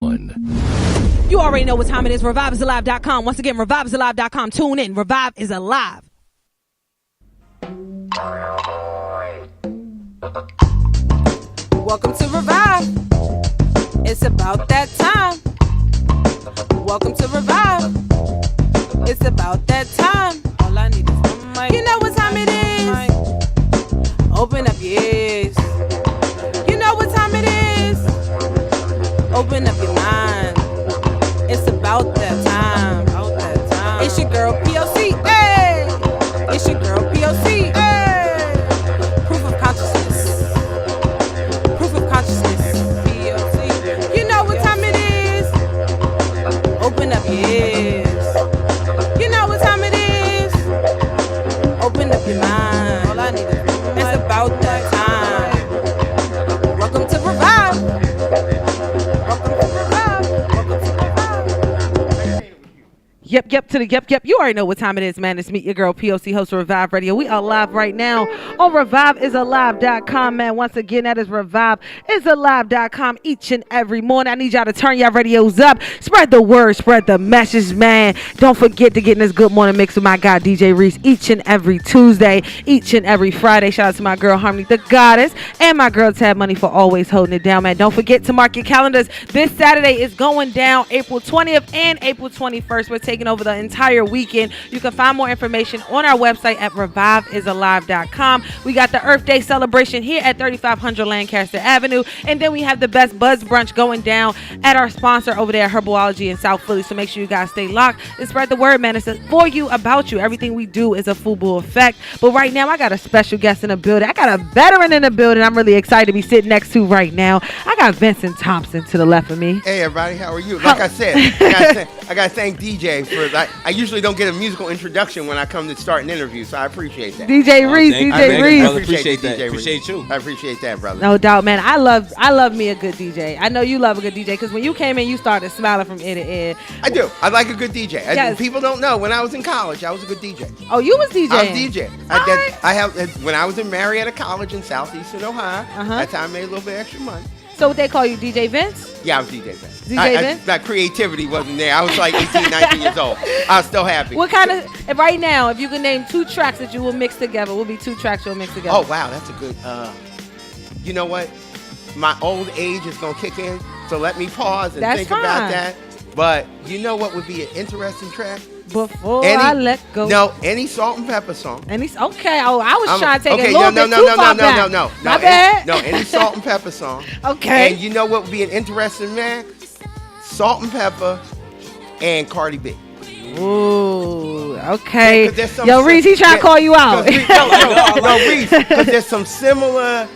You already know what time it is. ReviveIsAlive.com. Once again, ReviveIsAlive.com. Tune in. Revive is alive. Welcome to Revive. It's about that time. Welcome to Revive. It's about that time. All I need is one mic. You know what time it is. Open up your ears. You know what time it is. Open up your mind. It's about that time. It's your girl P.O.C. Hey! It's your girl P.O.C. Hey! Proof of consciousness. Proof of consciousness. P.O.C. You know what time it is. Open up your ears. You know what time it is. Open up your mind. All I need is it's about that time. Welcome to Revive. Welcome to Revive. Welcome to Revive. Yep to the yep. You already know what time it is, man. It's me, your girl P.O.C, host of Revive Radio. We are live right now on ReviveIsAlive.com, man. Once again, that is ReviveIsAlive.com each and every morning. I need y'all to turn y'all radios up. Spread the word, spread the message, man. Don't forget to get in this good morning mix with my guy, DJ Reese, each and every Tuesday, each and every Friday. Shout out to my girl, Harmony, the goddess, and my girl, Tab Money, for always holding it down, man. Don't forget to mark your calendars. This Saturday is going down April 20th and April 21st. We're taking over the entire weekend. You can find more information on our website at ReviveIsAlive.com. We got the Earth Day celebration here at 3500 Lancaster Avenue, and then we have the Best Buzz Brunch going down at our sponsor over there, Herbology in South Philly. So make sure you guys stay locked and spread the word, man. It's for you, about you. Everything we do is a FUBU effect. But right now, I got a special guest in the building. I got a veteran in the building I'm really excited to be sitting next to right now. I got Vincent Thompson to the left of me. Hey, everybody. How are you? Like I said, I got to thank DJ for that. I usually don't get a musical introduction when I come to start an interview, so I appreciate that. DJ Reese, DJ Reese. I appreciate that. Appreciate you. I appreciate that, brother. No doubt, man. I love me a good DJ. I know you love a good DJ because when you came in, you started smiling from ear to ear. I do. I like a good DJ. Yes. People don't know. When I was in college, I was a good DJ. Oh, you was DJing? I was DJ. When I was in Marietta College in southeastern Ohio. That's how I made a little bit extra money. So what they call you, DJ Vince? Yeah, I was DJ Vince. Vince? My creativity wasn't there. I was like 18, 19 years old. I was still happy. What kind of, right now, if you could name two tracks that you will mix together, what would be two tracks you'll mix together? Oh, wow, that's a good, you know what? My old age is going to kick in, so let me pause and think about that. But you know what would be an interesting track? Before I let go. No, any Salt and Pepper song. Okay. Oh, I was trying to take it a little bit no, too far back. No. My bad. Any Salt and Pepper song. Okay. And you know what would be an interesting mix? Salt and Pepper and Cardi B. Ooh, okay. Yeah, yo, Reese, he trying to call you out. No, Reese, because there's some similar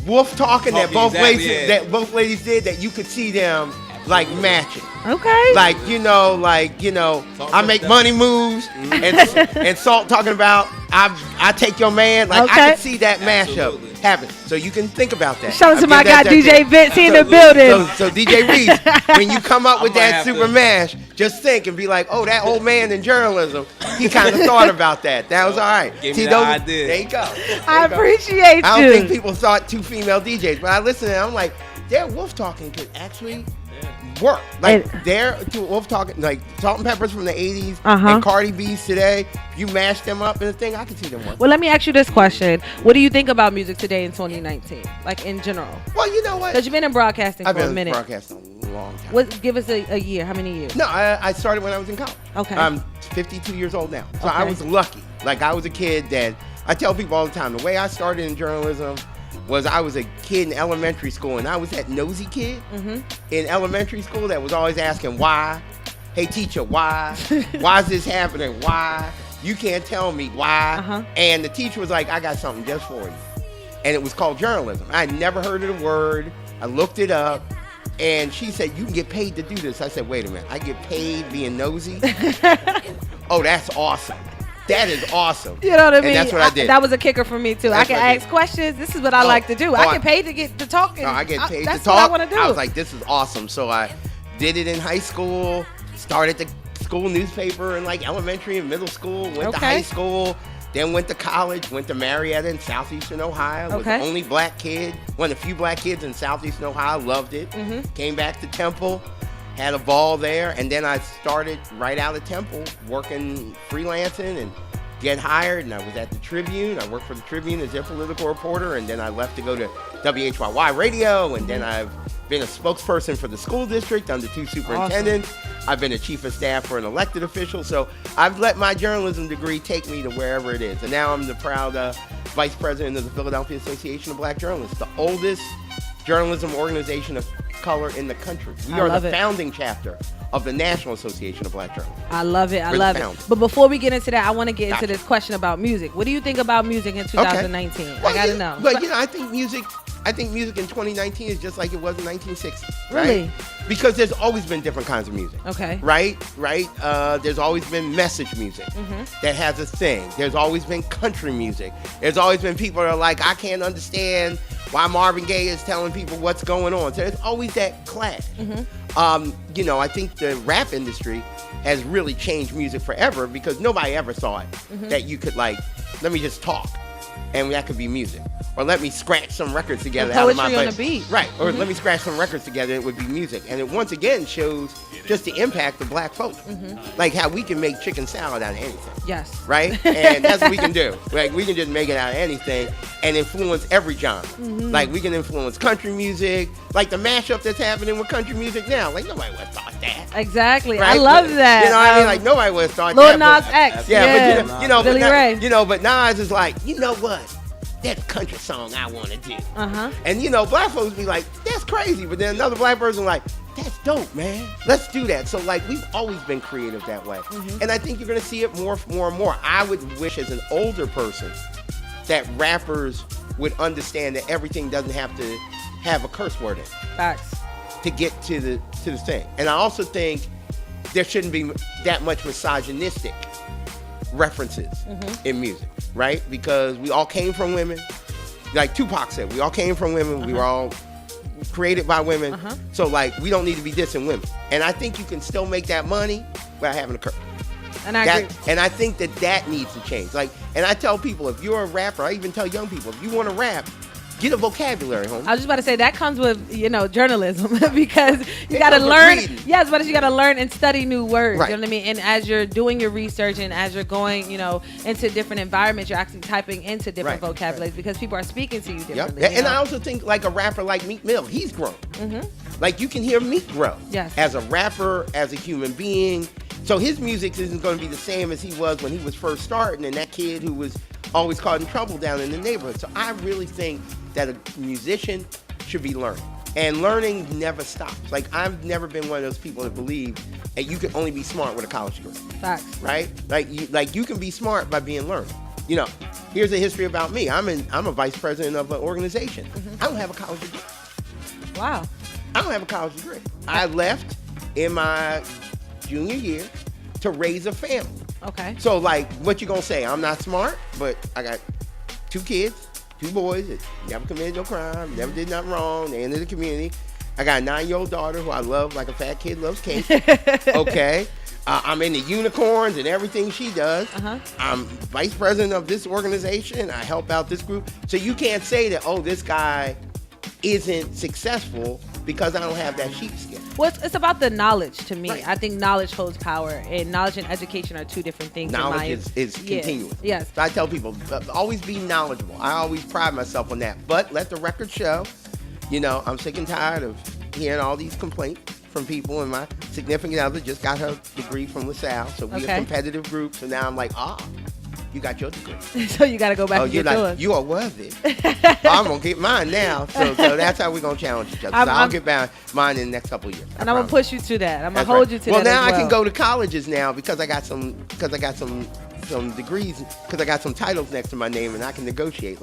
wolf talking that both ladies did that you could see them like matching. Okay. Like, I make money moves and Salt talking about I take your man. Like, I can see that mashup happen. So you can think about that. Shout out to my guy DJ Vince in the building. So DJ Reese, when you come up with that super mash, just think and be like, oh, that old man in journalism, he kind of thought about that. That was all right. Give me the idea. There you go. I appreciate you. I don't think people thought two female DJs, but I listened and I'm like, their wolf talking could actually work. Like they're wolf talking, like Salt and Peppers from the 80s and Cardi B's today. If you mash them up in a thing, I can see them work. Well, let me ask you this question. What do you think about music today in 2019? Like in general? Well, you know what? Because you've been in broadcasting for a minute. I've been in broadcasting a long time. Give us a year. How many years? No, I started when I was in college. Okay. I'm 52 years old now. So I was lucky. Like I was a kid that, I tell people all the time, the way I started in journalism was I was a kid in elementary school, and I was that nosy kid in elementary school that was always asking why. Hey, teacher, why? Why is this happening? Why? You can't tell me why. And the teacher was like, I got something just for you. And it was called journalism. I had never heard of the word. I looked it up, and she said, you can get paid to do this. I said, wait a minute. I get paid being nosy? Oh, that's awesome. That is awesome. You know what I mean? And that's what I did. That was a kicker for me, too. That's I can ask questions. This is what I like to do. I get paid to get to talk. No, I get paid to talk. That's what I want to do. I was like, this is awesome. So I did it in high school, started the school newspaper in like elementary and middle school, went to high school, Then went to college, went to Marietta in southeastern Ohio. Was the only black kid, one of the few black kids in southeastern Ohio. Loved it. Came back to Temple, had a ball there, and then I started right out of Temple working freelancing and get hired. And I was at the Tribune. I worked for the Tribune as their political reporter, and then I left to go to WHYY Radio, and then I've been a spokesperson for the school district under 2 superintendents. Awesome. I've been a chief of staff for an elected official. So I've let my journalism degree take me to wherever it is. And now I'm the proud vice president of the Philadelphia Association of Black Journalists, the oldest journalism organization of color in the country. We are the founding chapter of the National Association of Black Journalists. I love it. I love it. But before we get into that, I want to get into this question about music. What do you think about music in 2019? Well, I got to know. But, I think music in 2019 is just like it was in 1960. Really? Right? Because there's always been different kinds of music. Okay. Right? There's always been message music that has a thing. There's always been country music. There's always been people that are like, I can't understand why Marvin Gaye is telling people what's going on. So there's always that clash. I think the rap industry has really changed music forever because nobody ever thought that you could let me just talk and that could be music. Or let me scratch some records together out of my poetry on a beat. Right. Or let me scratch some records together, it would be music. And it once again shows just the impact of black folk. Like how we can make chicken salad out of anything. Yes. Right? And that's what we can do. Like we can just make it out of anything and influence every genre. Like we can influence country music, like the mashup that's happening with country music now. Like nobody would have thought that. Exactly. Right? I love that. You know what I mean? Like nobody would have thought Lil that. Nas X. Yeah, but Billy Ray. But Nas is like, you know what? That's a country song I want to do. And black folks be like, that's crazy. But then another black person like, that's dope, man. Let's do that. So we've always been creative that way. And I think you're going to see it more and more. I would wish as an older person that rappers would understand that everything doesn't have to have a curse word in it. Facts. To get to the thing. And I also think there shouldn't be that much misogynistic references in music. Right? Because we all came from women. Like Tupac said, we all came from women. We were all created by women. So we don't need to be dissing women. And I think you can still make that money without having a curse. And I agree. And I think that needs to change. And I tell people, if you're a rapper, I even tell young people, if you want to rap, get a vocabulary, homie. I was just about to say that comes with journalism because you got to learn. Yes, but you got to learn and study new words. Right. You know what I mean? And as you're doing your research and as you're going, into different environments, you're actually typing into different vocabularies because people are speaking to you differently. And I also think a rapper like Meek Mill, he's grown. You can hear Meek grow. Yes. As a rapper, as a human being. So his music isn't going to be the same as he was when he was first starting and that kid who was always causing trouble down in the neighborhood. So I really think that a musician should be learning. And learning never stops. I've never been one of those people that believe that you can only be smart with a college degree. Facts. Right? You can be smart by being learned. Here's a history about me. I'm a vice president of an organization. I don't have a college degree. Wow. I don't have a college degree. I left in my junior year to raise a family. Okay. So what you gonna say? I'm not smart, but I got 2 kids. 2 boys that never committed no crime, never did nothing wrong. They entered the community. I got a 9-year-old daughter who I love like a fat kid loves cake. Okay. I'm into unicorns and everything she does. I'm vice president of this organization. I help out this group. So you can't say that, this guy isn't successful because I don't have that sheepskin. Well, it's about the knowledge to me. Right. I think knowledge holds power, and knowledge and education are 2 different things. Knowledge is continuous. Yes. So I tell people, always be knowledgeable. I always pride myself on that. But let the record show, I'm sick and tired of hearing all these complaints from people, and my significant other just got her degree from LaSalle. So we're a competitive group. So now I'm like, you got your degree. So you got to go back and get yours. You are worthy. I'm going to get mine now. So that's how we're going to challenge each other. I'll get mine in the next couple of years. And I'm going to push you to that. I'm going to hold you to that. Well, now I can go to colleges now because I got some degrees, because I got some titles next to my name, and I can negotiate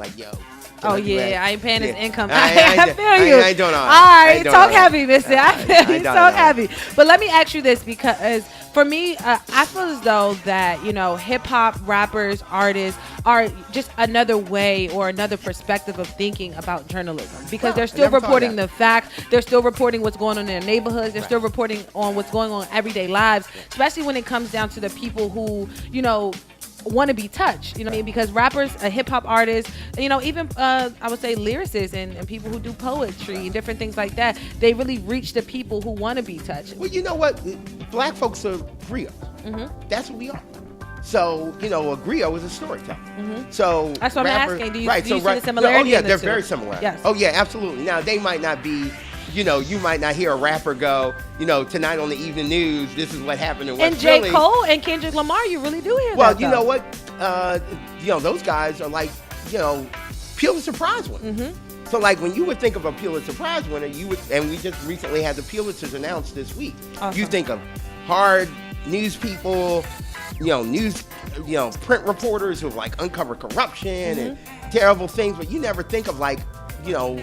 I ain't paying his income. I feel you. I ain't doing all right. right. Talk heavy, mister. I feel you. Talk heavy. But let me ask you this, because for me, I feel as though that, hip-hop rappers, artists are just another way or another perspective of thinking about journalism, because they're still reporting the facts. They're still reporting what's going on in their neighborhoods. They're still reporting on what's going on in everyday lives, especially when it comes down to the people who, want to be touched, you know what I mean? Because rappers, hip hop artists, you know, even I would say lyricists and people who do poetry and different things like that, they really reach the people who want to be touched. Well, you know what? Black folks are griots. That's what we are. So, you know, a griot is a storyteller. So that's what rappers, I'm asking. Do you, right, do you so see the similarity? Oh, yeah, in the they're two? very similar. Yes. Oh, yeah, absolutely. Now, they might not be, you know, you might not hear a rapper go, you know, tonight on the evening news, this is what happened in West And J. Philly. Cole and Kendrick Lamar, you really do hear Well, that, you though. know what? You know, those guys are like, you know, Pulitzer Prize winner. So, like, when you would think of a Pulitzer Prize winner, you would, and we just recently had the Pulitzers announced this week. Awesome. You think of hard news people, you know, print reporters who like uncover corruption and terrible things, but you never think of like, you know,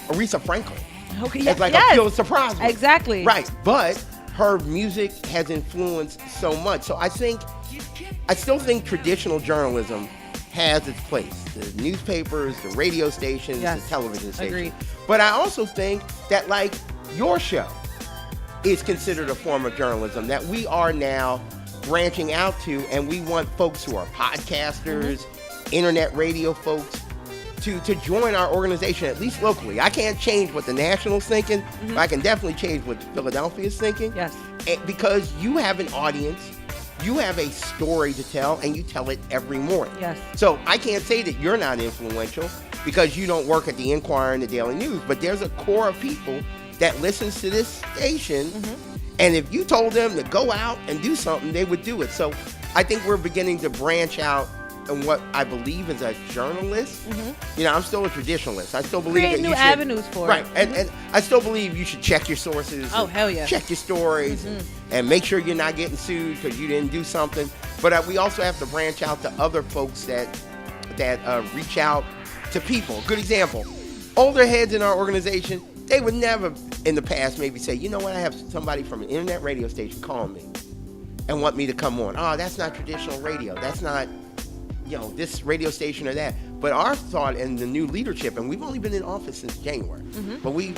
Aretha Franklin. Okay, It's like a Pulitzer Prize winner. Exactly. Right, but her music has influenced so much. So I still think traditional journalism has its place. The newspapers, the radio stations, the television stations. Agreed. But I also think that like your show is considered a form of journalism that we are now branching out to, and we want folks who are podcasters, internet radio folks, to join our organization, at least locally. I can't change what the National's thinking, but I can definitely change what Philadelphia's thinking. Yes. Because you have an audience, you have a story to tell, and you tell it every morning. Yes. So I can't say that you're not influential because you don't work at the Inquirer and the Daily News, but there's a core of people that listens to this station, and if you told them to go out and do something, they would do it. So I think we're beginning to branch out in what I believe is a journalist. You know, I'm still a traditionalist. I still believe Create that new you should, avenues for right, it. and I still believe you should check your sources. Oh, hell yeah. Check your stories and make sure you're not getting sued because you didn't do something. But we also have to branch out to other folks that reach out to people. Good example, older heads in our organization, they would never in the past maybe say, you know what, I have somebody from an internet radio station call me and want me to come on. Oh, that's not traditional radio. That's not, you know, this radio station or that. But our thought and the new leadership, and we've only been in office since January, but we've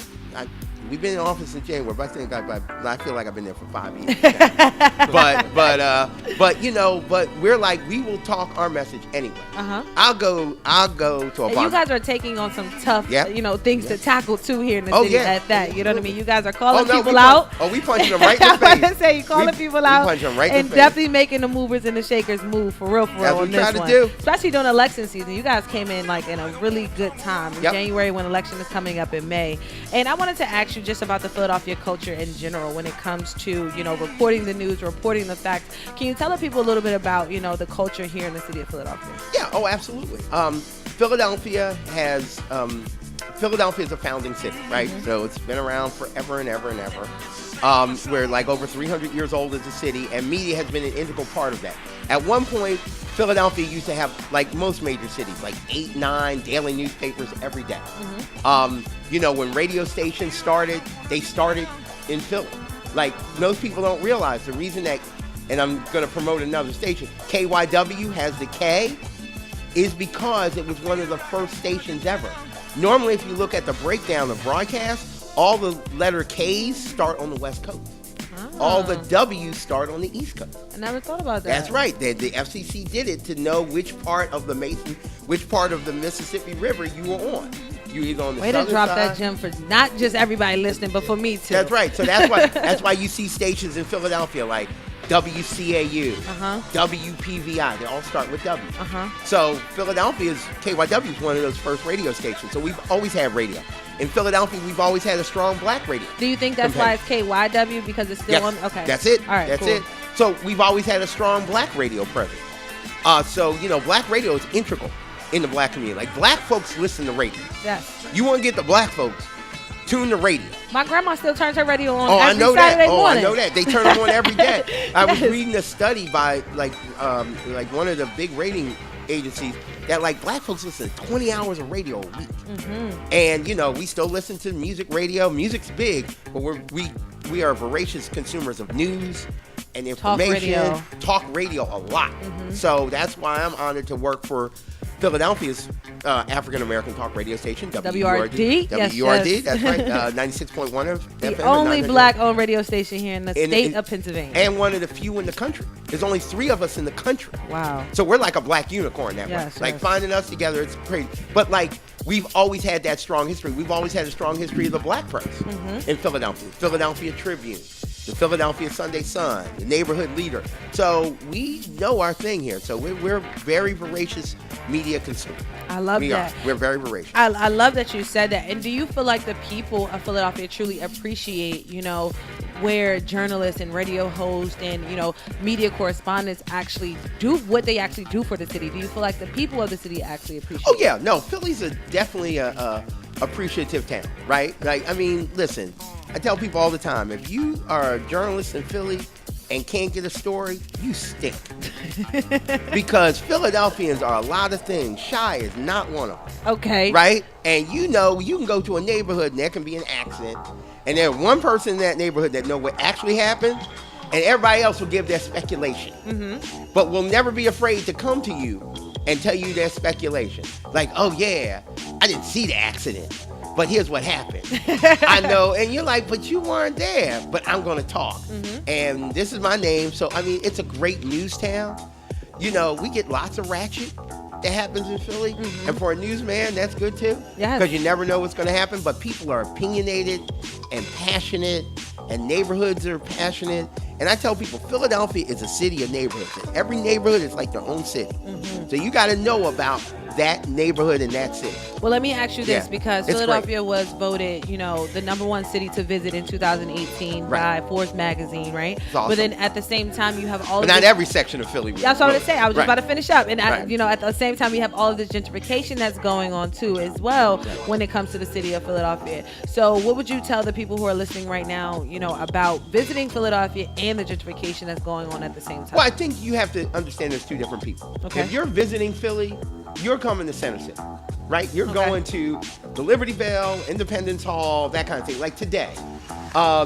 been in office since January, but I feel like I've been there for 5 years. but you know, but we're like, we will talk our message anyway. I'll go to a And you guys are taking on some tough, you know, things to tackle too here in the city at that. You know what I mean? You guys are calling people out. We punching them right in the face. I was gonna say, you calling people out. We punch them right in and the face. definitely making the movers and the shakers move for real That's what on we this try one. to do. Especially during election season. You guys came in like in a really good time in January when election is coming up in May. And I wanted to ask you just about the Philadelphia culture in general when it comes to, you know, reporting the news, reporting the facts. Can you tell the people a little bit about, you know, the culture here in the city of Philadelphia? Yeah, oh, absolutely. Philadelphia is a founding city, right? So it's been around forever and ever and ever. We're like over 300 years old as a city, and media has been an integral part of that. At one point, Philadelphia used to have, like most major cities, like 8, 9 daily newspapers every day. You know, when radio stations started, they started in Philly. Like, most people don't realize the reason that, and I'm going to promote another station, KYW has the K, is because it was one of the first stations ever. Normally, if you look at the breakdown of broadcast, all the letter K's start on the West Coast. All the W's start on the East Coast. I never thought about that. That's right. The FCC did it to know which part of the Mississippi River you were on. You either on the Way southern to drop side. that gem for not just everybody listening, but for me too. That's right. So that's why you see stations in Philadelphia like WCAU, WPVI. They all start with W. So Philadelphia's KYW is one of those first radio stations. So we've always had radio. In Philadelphia, we've always had a strong black radio. Do you think that's why it's KYW, because it's still on? Okay. That's it. All right, That's cool. it. So we've always had a strong black radio presence. So, you know, black radio is integral in the black community. Like, black folks listen to radio. Yes. You want to get the black folks, tune the radio. My grandma still turns her radio on I every know Saturday that. morning. I know that. They turn them on every day. I was Yes. reading a study by like one of the big rating agencies that like black folks listen to 20 hours of radio a week. And you know, we still listen to music radio. Music's big, but we are voracious consumers of news and information. Talk radio a lot. So that's why I'm honored to work for Philadelphia's African American talk radio station, WRD. WRD, that's right, 96.1 of The FM. only black-owned radio station here in the state of Pennsylvania. And one of the few in the country. There's only 3 of us in the country. Wow. So we're like a black unicorn that way. Yes, Like finding us together, it's crazy. But like, we've always had that strong history. We've always had a strong history of the black press in Philadelphia. Philadelphia Tribune, the Philadelphia Sunday Sun, the Neighborhood Leader. So we know our thing here. So we're very voracious media consumers. I love that. We're very voracious. I love that you said that. And do you feel like the people of Philadelphia truly appreciate, where journalists and radio hosts and, media correspondents actually do what they actually do for the city? Do you feel like the people of the city actually appreciate Oh, yeah. No, Philly's definitely a appreciative town, right? Like, I mean, listen, I tell people all the time, if you are a journalist in Philly and can't get a story, you stink. Because Philadelphians are a lot of things. Shy is not one of them. Okay. Right? And you can go to a neighborhood and there can be an accident, and there's one person in that neighborhood that know what actually happened, and everybody else will give their speculation. But will never be afraid to come to you and tell you their speculation. Like, oh yeah, I didn't see the accident, but here's what happened. I know, and you're like, but you weren't there, but I'm gonna talk. And this is my name, so I mean, it's a great news town. We get lots of ratchet that happens in Philly, and for a newsman, that's good too. Yes. Because you never know what's gonna happen, but people are opinionated and passionate, and neighborhoods are passionate. And I tell people, Philadelphia is a city of neighborhoods. And every neighborhood is like their own city. So you got to know about that neighborhood in that city. Well, let me ask you this, because It's Philadelphia was voted, the #1 city to visit in 2018 by Forbes magazine, right? Awesome. But then at the same time, you have all But of not this, every section of Philly. that's what I was going to say. I was just about to finish up. And, Right. at the same time, you have all of this gentrification that's going on, too, as well, when it comes to the city of Philadelphia. So what would you tell the people who are listening right now, about visiting Philadelphia and the gentrification that's going on at the same time? Well, I think you have to understand there's two different people. Okay. If you're visiting Philly, you're coming to Center City, right? You're going to the Liberty Bell, Independence Hall, that kind of thing. Like today,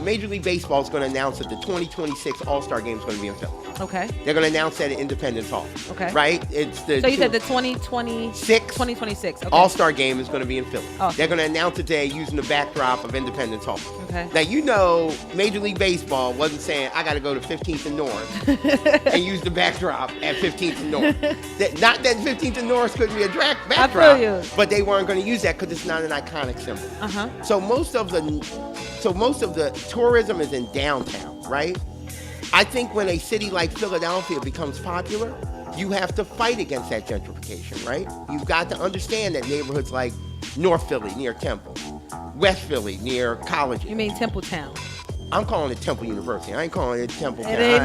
Major League Baseball is going to announce that the 2026 All-Star Game is going to be in Philly. Okay. They're going to announce that at Independence Hall. Okay. Right? It's the So you said the 2026. Okay. All-Star Game is going to be in Philly. Oh. They're going to announce it today using the backdrop of Independence Hall. Okay. Now, Major League Baseball wasn't saying, I got to go to 15th and North and use the backdrop at 15th and North. Not that 15th and North could be a backdrop, I feel you. but they weren't going to use that because it's not an iconic symbol. So most of the tourism is in downtown, right? I think when a city like Philadelphia becomes popular, you have to fight against that gentrification, right? You've got to understand that neighborhoods like North Philly near Temple, West Philly near College. You mean Templetown? I'm calling it Temple University. I ain't calling it Temple. It ain't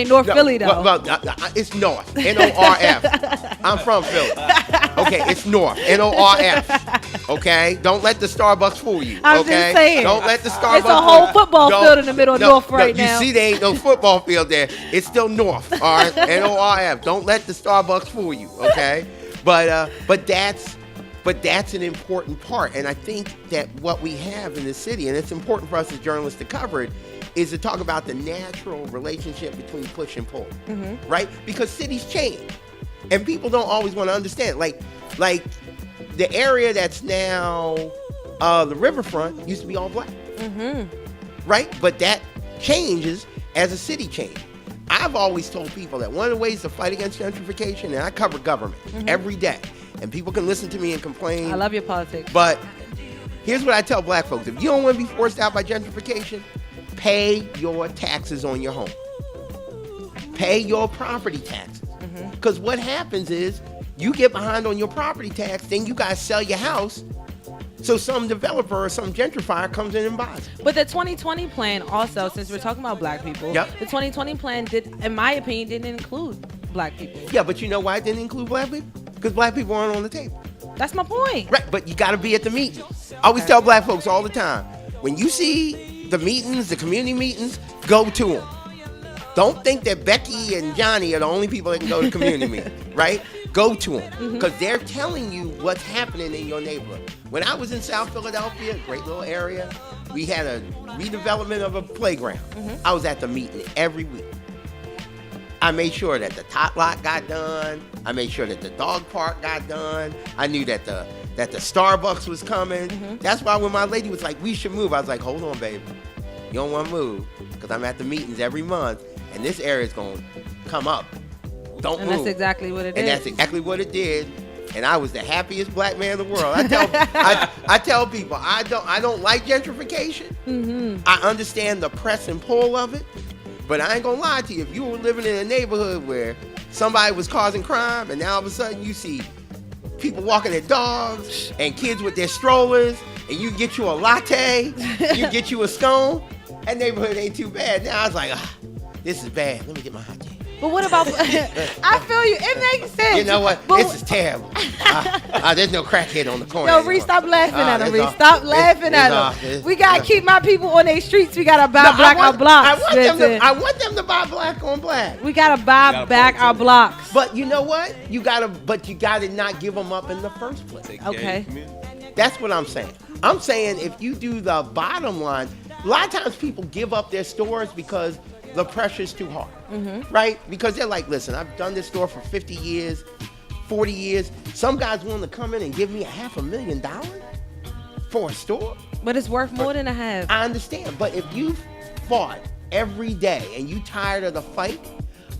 North Philly though. Well, it's North. N-O-R-F. I'm from Philly. Okay, it's North. N-O-R-F. Okay, don't let the Starbucks fool you. I'm okay? just saying. Don't let the Starbucks. It's a whole football field in the middle of North right now. You see, there ain't no football field there. It's still North. All right, N-O-R-F. Don't let the Starbucks fool you. Okay, but that's an important part, and I think that what we have in the city, and it's important for us as journalists to cover it, is to talk about the natural relationship between push and pull, right? Because cities change, and people don't always want to understand. Like the area that's now the riverfront used to be all black, right? But that changes as a city changes. I've always told people that one of the ways to fight against gentrification, and I cover government every day, and people can listen to me and complain. I love your politics. But here's what I tell black folks. If you don't want to be forced out by gentrification, pay your taxes on your home. Pay your property taxes. Because what happens is you get behind on your property tax, then you got to sell your house. So some developer or some gentrifier comes in and buys it. But the 2020 plan also, since we're talking about black people, the 2020 plan in my opinion, didn't include black people. Yeah, but you know why it didn't include black people? Because black people aren't on the table. That's my point. Right, but you got to be at the meetings. I always tell black folks all the time, when you see the meetings, the community meetings, go to them. Don't think that Becky and Johnny are the only people that can go to community meetings, right? Go to them, because they're telling you what's happening in your neighborhood. When I was in South Philadelphia, a great little area, we had a redevelopment of a playground. I was at the meeting every week. I made sure that the tot lot got done. I made sure that the dog park got done. I knew that the Starbucks was coming. That's why when my lady was like, we should move, I was like, hold on, baby. You don't want to move because I'm at the meetings every month, and this area is going to come up. Don't move. And that's exactly what it and did. that's exactly what it did. And I was the happiest black man in the world. I tell people I don't like gentrification. I understand the press and pull of it, but I ain't gonna lie to you. If you were living in a neighborhood where somebody was causing crime, and now all of a sudden you see people walking their dogs and kids with their strollers, and you get you a latte, you get you a scone, that neighborhood ain't too bad. Now I was like, this is bad. Let me get my hot tea. But what about? I feel you. It makes sense. You know what? This is terrible. There's no crackhead on the corner. Yo, Reese, stop laughing at him. Reese, stop laughing at him. We gotta keep my people on their streets. We gotta buy black our blocks. I want them to buy black on black. We gotta buy back our blocks. But you know what? You gotta not give them up in the first place. Okay. That's what I'm saying. I'm saying if you do the bottom line, a lot of times people give up their stores because the pressure's too hard, right? Because they're like, listen, I've done this store for 50 years, 40 years. Some guys willing to come in and give me $500,000 for a store. But it's worth more than a half. I understand. But if you fought every day and you tired of the fight,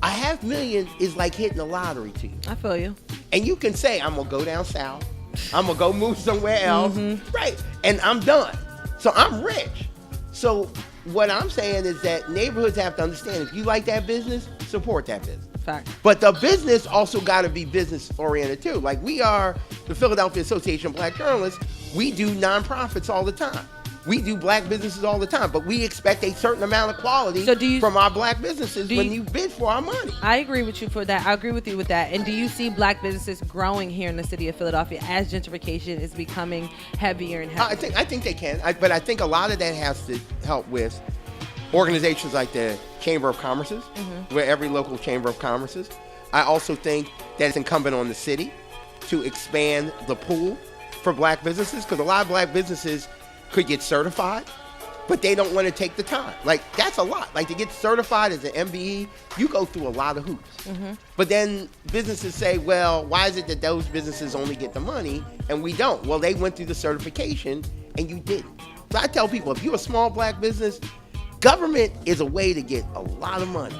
$500,000 is like hitting the lottery to you. I feel you. And you can say, I'm going to go down south. I'm going to go move somewhere else. Right. And I'm done. So I'm rich. So what I'm saying is that neighborhoods have to understand, if you like that business, support that business. Fact. But the business also got to be business oriented too. Like we are the Philadelphia Association of Black Journalists. We do nonprofits all the time. We do black businesses all the time, but we expect a certain amount of quality from our black businesses when you bid for our money. I agree with you for that. I agree with you with that. And do you see black businesses growing here in the city of Philadelphia as gentrification is becoming heavier and heavier? I think they can, but I think a lot of that has to help with organizations like the Chamber of Commerce's, where every local Chamber of Commerce is. I also think that it's incumbent on the city to expand the pool for black businesses, because a lot of black businesses could get certified, but they don't want to take the time. Like, that's a lot. Like, to get certified as an MBE, you go through a lot of hoops. But then businesses say, well, why is it that those businesses only get the money and we don't? Well, they went through the certification and you didn't. So I tell people, if you're a small black business, government is a way to get a lot of money,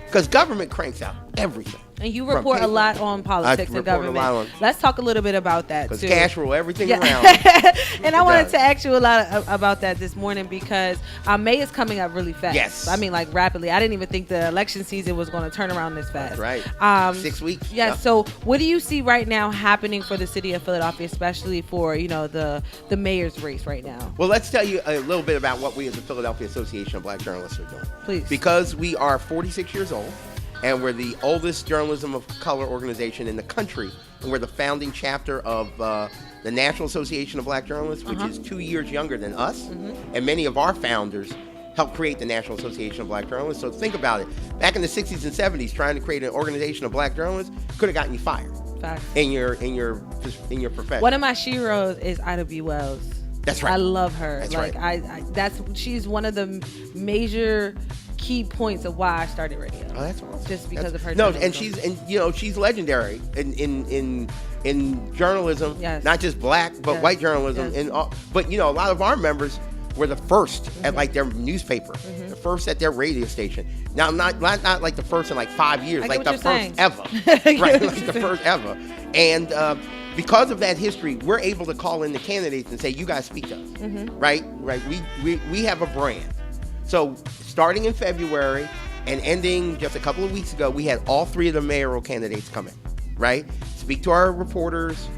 because government cranks out everything. And you report a lot on politics and government. Let's talk a little bit about that, too. Because cash rule everything around. And I wanted to ask you a lot about that this morning, because May is coming up really fast. Yes. I mean, like, rapidly. I didn't even think the election season was going to turn around this fast. That's right. 6 weeks. Yeah. Yep. So what do you see right now happening for the city of Philadelphia, especially for, the mayor's race right now? Well, let's tell you a little bit about what we as the Philadelphia Association of Black Journalists are doing. Please. Because we are 46 years old, and we're the oldest journalism of color organization in the country, and we're the founding chapter of the National Association of Black Journalists, which is 2 years younger than us, and many of our founders helped create the National Association of Black Journalists. So think about it. Back in the 60s and 70s, trying to create an organization of black journalists could have gotten you fired. Facts. in your profession. One of my sheroes is Ida B. Wells. That's right. I love her. That's like right. She's one of the major key points of why I started radio. Oh, that's awesome. Just because of her. No, and she's legendary in journalism. Yes. Not just black, but white journalism. Yes. But a lot of our members were the first at like their newspaper, the first at their radio station. Now, not like the first in like 5 years, like the first ever, right? Like the first ever. And because of that history, we're able to call in the candidates and say, "You guys speak to us," right? Right. We have a brand. So starting in February and ending just a couple of weeks ago, we had all three of the mayoral candidates come in, right? Speak to our reporters.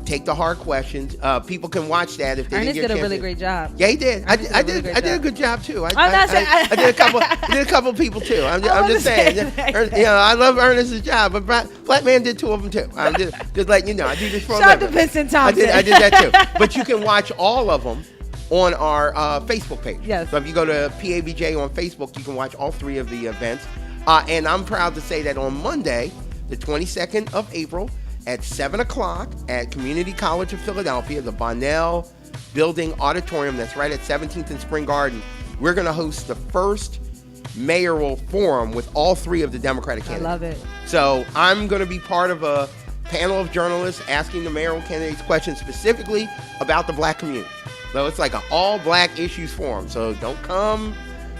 Take the hard questions. People can watch that if they Ernest didn't get a chance. did a really great job. Yeah, he did. I did a good job too. I did a couple people too. I'm just saying. I love Ernest's job, but Black Man did two of them too. I'm just letting you know. I do this for a living. Shout out to Vincent Thompson. I did that too. But you can watch all of them on our Facebook page. Yes. So if you go to PABJ on Facebook, you can watch all three of the events. And I'm proud to say that on Monday, the 22nd of April, at 7 o'clock at Community College of Philadelphia, the Bonnell Building Auditorium that's right at 17th and Spring Garden, we're going to host the first mayoral forum with all 3 of the Democratic candidates. I love it. So I'm going to be part of a panel of journalists asking the mayoral candidates questions specifically about the black community. So it's like an all black issues forum. So don't come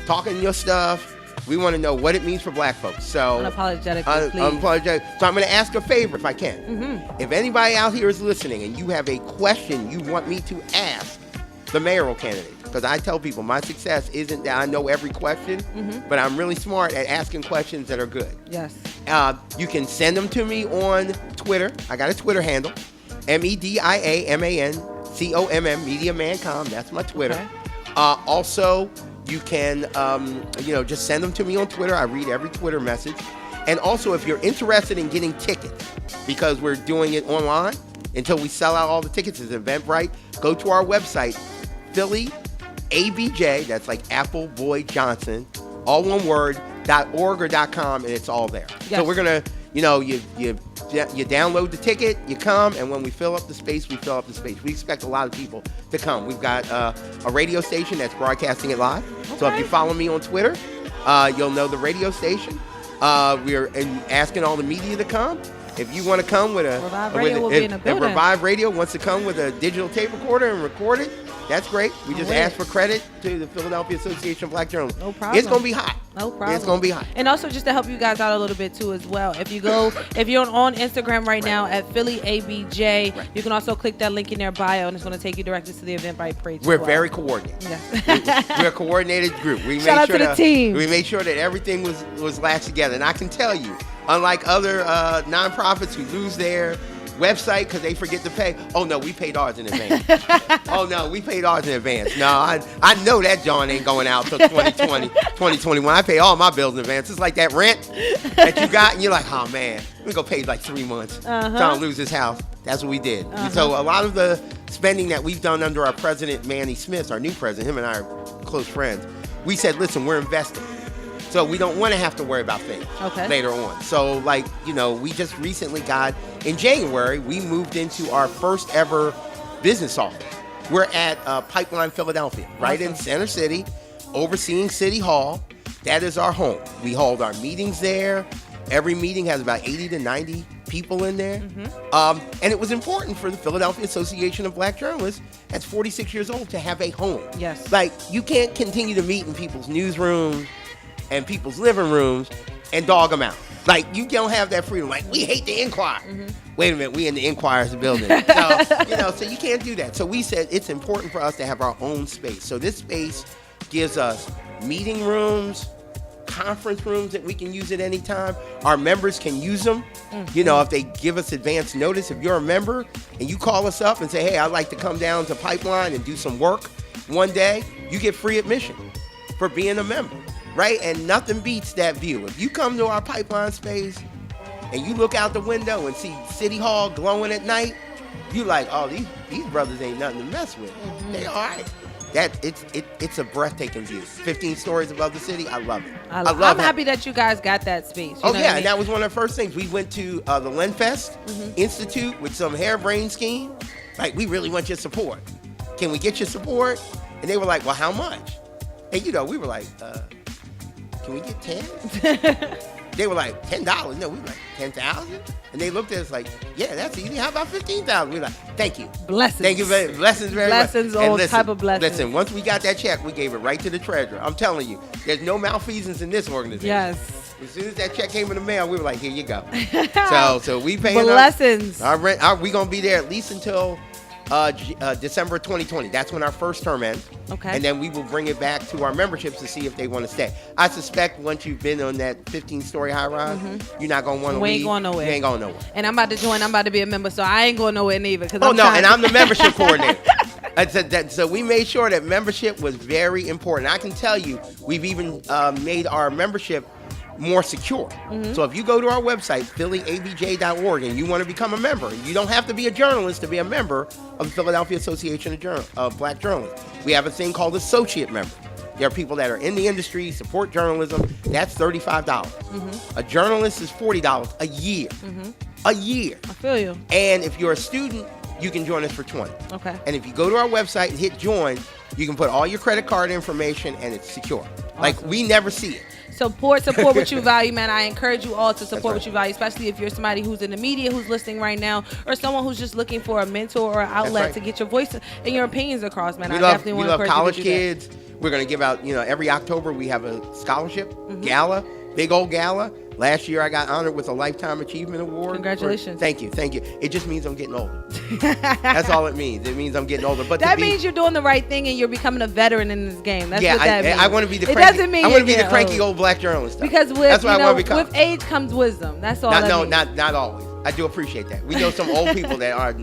talking your stuff. We want to know what it means for black folks. So unapologetically, please. Unapologetic. So I'm going to ask a favor if I can. If anybody out here is listening and you have a question you want me to ask the mayoral candidate, because I tell people my success isn't that I know every question, but I'm really smart at asking questions that are good. Yes. You can send them to me on Twitter. I got a Twitter handle, MEDIAMANCOMM, MediaManCom. That's my Twitter. Okay. Also, you can, just send them to me on Twitter. I read every Twitter message. And also, if you're interested in getting tickets, because we're doing it online until we sell out all the tickets, it's Eventbrite, go to our website, Philly ABJ, that's like Apple Boy Johnson, all one word, .org or .com, and it's all there. Yes. So we're going to, you download the ticket, you come, and when we fill up the space, we fill up the space. We expect a lot of people to come. We've got a radio station that's broadcasting it live. Okay. So if you follow me on Twitter, you'll know the radio station. We're asking all the media to come. If you want to come with Revive Radio will be in the building. Revive Radio wants to come with a digital tape recorder and record it, that's great. We just ask for credit to the Philadelphia Association of Black Journalists. No problem. It's going to be hot. No problem. It's going to be hot. And also just to help you guys out a little bit too as well. If you're on Instagram right now at Philly ABJ, you can also click that link in their bio and it's going to take you directly to the Eventbrite page. We're very coordinated. Yes. We're a coordinated group. Shout out to the team. We made sure that everything was latched together. And I can tell you, unlike other nonprofits who lose their website because they forget to pay. Oh, no, we paid ours in advance. We paid ours in advance. No, I know that John ain't going out till 2020, 2021. I pay all my bills in advance. It's like that rent that you got, and you're like, oh, man, we're going to pay like 3 months. Trying to lose his house. That's what we did. So a lot of the spending that we've done under our president, Manny Smith, our new president, him and I are close friends, we said, listen, we're investing. So we don't want to have to worry about things later on. So, we just recently got, in January, we moved into our first ever business office. We're at Pipeline, Philadelphia, right in Center City, overseeing City Hall. That is our home. We hold our meetings there. Every meeting has about 80 to 90 people in there. And it was important for the Philadelphia Association of Black Journalists, that's 46 years old, to have a home. Yes. Like, you can't continue to meet in people's newsrooms and people's living rooms and dog them out. Like, you don't have that freedom. Like, we hate the Inquirer. Wait a minute, we in the Inquirer's building. So you can't do that. So we said it's important for us to have our own space. So this space gives us meeting rooms, conference rooms that we can use at any time. Our members can use them. If they give us advance notice, if you're a member and you call us up and say, hey, I'd like to come down to Pipeline and do some work one day, you get free admission for being a member. Right? And nothing beats that view. If you come to our Pipeline space and you look out the window and see City Hall glowing at night, you like, oh, these brothers ain't nothing to mess with. They all right. It's a breathtaking view. 15 stories above the city. I love it. I'm happy that you guys got that space. And that was one of the first things. We went to the Lenfest Institute with some harebrained scheme. Like, we really want your support. Can we get your support? And they were like, well, how much? And we were like, can we get 10? They were like, $10? No, we were like, 10,000? And they looked at us like, yeah, that's easy. How about 15,000? We were like, thank you. Blessings. Thank you very blessings very much. Blessings, all type of blessings. Listen, once we got that check, we gave it right to the treasurer. I'm telling you, there's no malfeasance in this organization. Yes. As soon as that check came in the mail, we were like, here you go. so we paying blessings. Our rent. We going to be there at least until December 2020. That's when our first term ends. Okay. And then we will bring it back to our memberships to see if they want to stay. I suspect once you've been on that 15-story high rise, you're not going to want to leave. We ain't going nowhere. You ain't going nowhere. And I'm about to join. I'm about to be a member, so I ain't going nowhere neither. And I'm the membership coordinator. So we made sure that membership was very important. I can tell you, we've even made our membership more secure. So if you go to our website, phillyabj.org, and you want to become a member, you don't have to be a journalist to be a member of the Philadelphia Association of Black Journalists. We have a thing called associate member. There are people that are in the industry, support journalism. That's $35. A journalist is $40 a year. A year. I feel you. And if you're a student, you can join us for $20. Okay. And if you go to our website and hit join, you can put all your credit card information and it's secure. Like, Awesome. we never see it. Support what you value, man. I encourage you all to support what you value, especially if you're somebody who's in the media who's listening right now, or someone who's just looking for a mentor or outlet to get your voice and your opinions across, man. We love college kids. We're going to give out, every October we have a scholarship gala, big old gala. Last year I got honored with a Lifetime Achievement Award. Congratulations. Thank you. It just means I'm getting older. That's all it means. It means I'm getting older. But that means you're doing the right thing and you're becoming a veteran in this game. That's what that means. I want to be the cranky. It doesn't mean I want to be the cranky old black journalist. Because with age comes wisdom. That's all. Not always. I do appreciate that. We know some old people that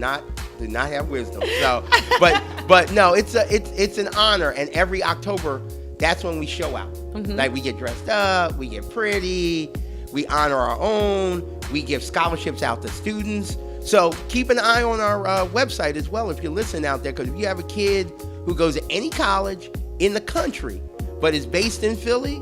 do not have wisdom. So, but no, it's an honor, and every October, that's when we show out. Like, we get dressed up, we get pretty, we honor our own, we give scholarships out to students. So keep an eye on our website as well if you're listening out there, because if you have a kid who goes to any college in the country but is based in Philly,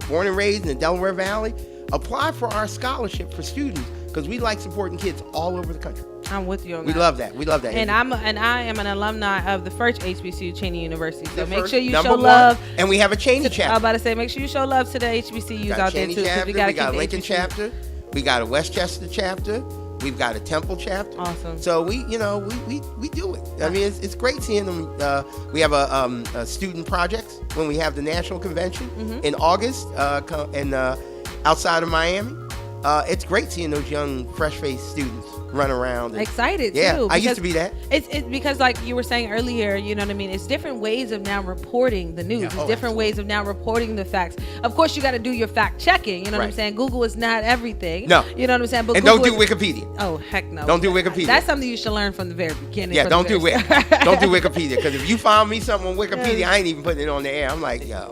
born and raised in the Delaware Valley, apply for our scholarship for students, because we like supporting kids all over the country. I'm with you on that. We love that. And I am an alumni of the first HBCU, Cheney University. So make sure you show #1, love. And we have a Cheney chapter. I was about to say, make sure you show love to the HBCUs out there too. Chapter, we got a Lincoln chapter. We got a Westchester chapter. We've got a Temple chapter. Awesome. So we do it. I mean, it's great seeing them. We have a student projects when we have the national convention in August, and outside of Miami. It's great seeing those young, fresh-faced students run around. Excited, yeah, too. I used to be that. It's because, like you were saying earlier, you know what I mean? It's different ways of now reporting the news. Yeah. It's different absolutely. ways of now reporting the facts. Of course, you got to do your fact-checking. You know what I'm saying? Google is not everything. No. You know what I'm saying? But and Google don't do Wikipedia. Oh, heck no. Don't do Wikipedia. That's something you should learn from the very beginning. Yeah, don't do Wikipedia, because if you find me something on Wikipedia, I ain't even putting it on the air. I'm like, yo.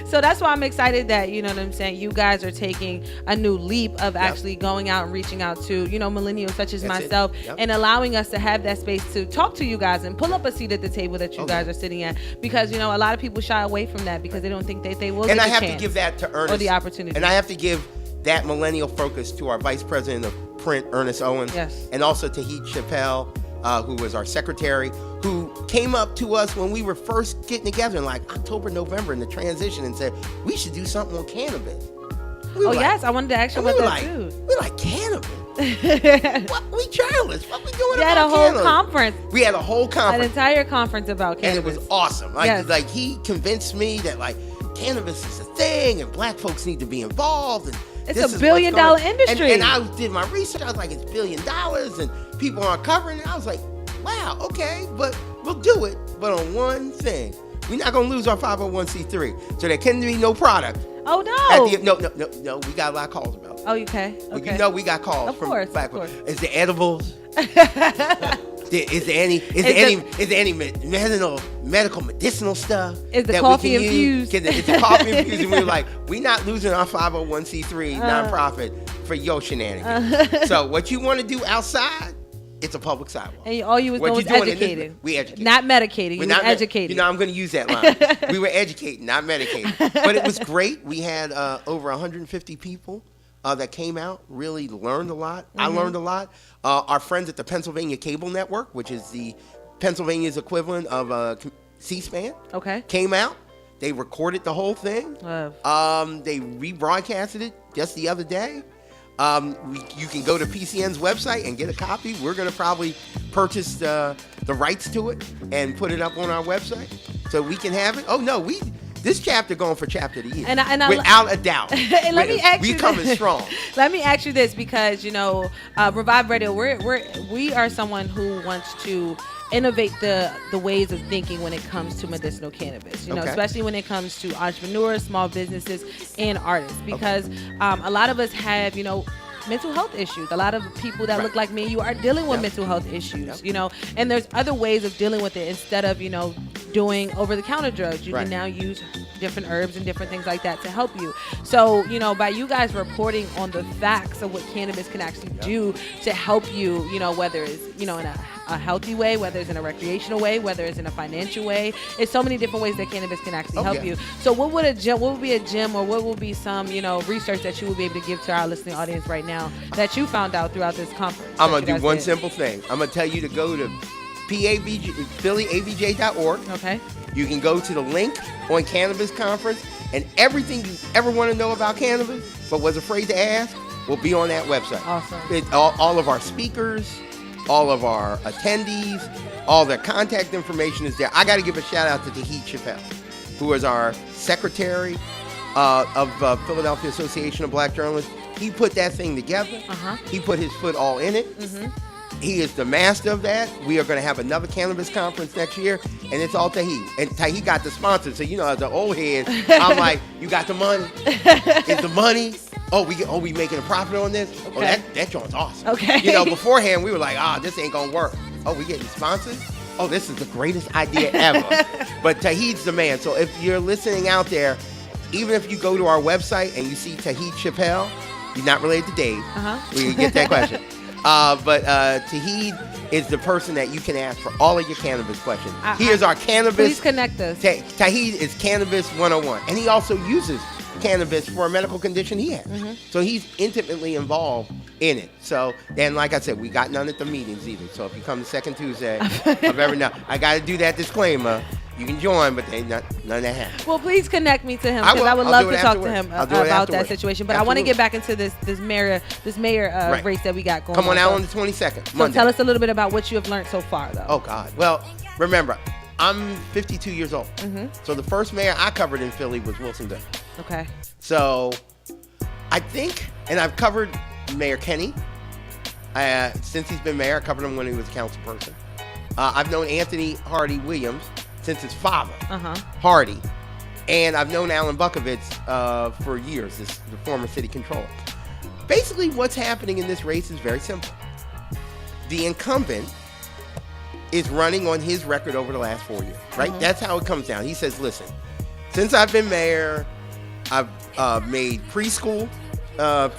So that's why I'm excited that, you know what I'm saying, you guys are taking a new leap of actually going out and reaching out to, millennials such as myself, and allowing us to have that space to talk to you guys and pull up a seat at the table that you guys are sitting at, because a lot of people shy away from that because they don't think that they will and get I have chance to give that to Ernest, or the opportunity, and I have to give that millennial focus to our vice president of print, Ernest Owens, and also to Heath Chappelle, who was our secretary, who came up to us when we were first getting together in like October, November in the transition, and said we should do something on cannabis. Yes, I wanted to ask you about that too. We're like, cannabis? What? We journalists. What we doing about cannabis? We had a whole conference. An entire conference about cannabis. And it was awesome. Like he convinced me that cannabis is a thing and black folks need to be involved. And it's a $1 billion industry. And I did my research. I was like, it's $1 billion, and people aren't covering it. I was like, wow, okay, but we'll do it. But on one thing, we're not going to lose our 501c3. So there can be no product. Oh, no. No. We got a lot of calls about it. Oh, okay. Well, we got calls from black folks. Is there edibles? Is there any medical medicinal stuff? Is the coffee infused? Is the coffee infused? And we were like, we're not losing our 501c3 nonprofit for your shenanigans. So what you want to do outside, it's a public sidewalk. And all you was doing was educating. We educated. Not medicating. You were educating. I'm going to use that line. We were educating, not medicating. But it was great. We had over 150 people that came out, really learned a lot. I learned a lot. Our friends at the Pennsylvania Cable Network, which is the Pennsylvania's equivalent of C-SPAN, came out. They recorded the whole thing. They rebroadcasted it just the other day. You can go to PCN's website and get a copy. We're going to probably purchase the rights to it and put it up on our website so we can have it. Oh, no, this chapter going for chapter of the year, without a doubt. We coming strong. Let me ask you this, because Revive Radio, we are someone who wants to innovate the ways of thinking when it comes to medicinal cannabis, especially when it comes to entrepreneurs, small businesses, and artists, because a lot of us have, mental health issues. A lot of people that look like me and you are dealing with mental health issues, and there's other ways of dealing with it instead of, doing over-the-counter drugs. You can now use different herbs and different things like that to help you. So, by you guys reporting on the facts of what cannabis can actually do to help you, whether it's, in a healthy way, whether it's in a recreational way, whether it's in a financial way. It's so many different ways that cannabis can actually help you. So what would be a gem, or what would be some, research that you would be able to give to our listening audience right now that you found out throughout this conference? I'm going to do one simple thing. I'm going to tell you to go to PhillyABJ.org. You can go to the link on Cannabis Conference, and everything you ever want to know about cannabis but was afraid to ask will be on that website. Awesome. All of our speakers, all of our attendees, all their contact information is there. I got to give a shout out to Tahid Chappelle, who is our secretary of Philadelphia Association of Black Journalists. He put that thing together. He put his foot all in it. He is the master of that. We are going to have another cannabis conference next year, and it's all Tahid. And Tahid got the sponsor, so as an old head, I'm like, you got the money? Is the money? We making a profit on this? Okay. Oh, that joint's awesome. Okay. Beforehand we were like, this ain't gonna work. Oh, we getting sponsored? Oh, this is the greatest idea ever. But Tahid's the man. So if you're listening out there, even if you go to our website and you see Tahid Chappelle, you're not related to Dave. We get that question. But Tahid is the person that you can ask for all of your cannabis questions. Here's our cannabis. Please connect us. Tahid is Cannabis 101. And he also uses cannabis for a medical condition he has. So he's intimately involved in it. So, and like I said, we got none at the meetings either. So if you come the second Tuesday of every now, I got to do that disclaimer. You can join, but none of that happens. Well, please connect me to him because I would love to talk to him about that situation. But I want to get back into this mayor race that we got going on. Come on out on the 22nd, Monday. So tell us a little bit about what you have learned so far, though. Oh, God. Well, remember, I'm 52 years old. So the first mayor I covered in Philly was Wilson Goode. Okay. So I think, and I've covered Mayor Kenny. Since he's been mayor, I covered him when he was a council person. I've known Anthony Hardy Williams since his father, Hardy. And I've known Alan Bukovitz for years, the former city controller. Basically, what's happening in this race is very simple. The incumbent is running on his record over the last 4 years, right? That's how it comes down. He says, listen, since I've been mayor, I've made preschool,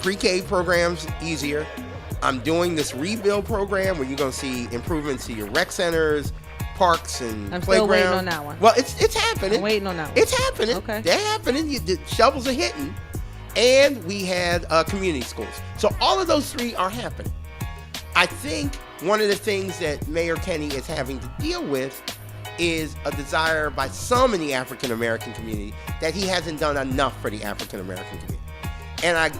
pre-K programs easier. I'm doing this rebuild program where you're going to see improvements to your rec centers, parks, and I'm playgrounds. still waiting on that one. Well, it's happening. I'm waiting on that one. It's happening. Okay. They're happening. The shovels are hitting. And we had community schools. So all of those three are happening. I think one of the things that Mayor Kenny is having to deal with is a desire by some in the African American community that he hasn't done enough for the African American community.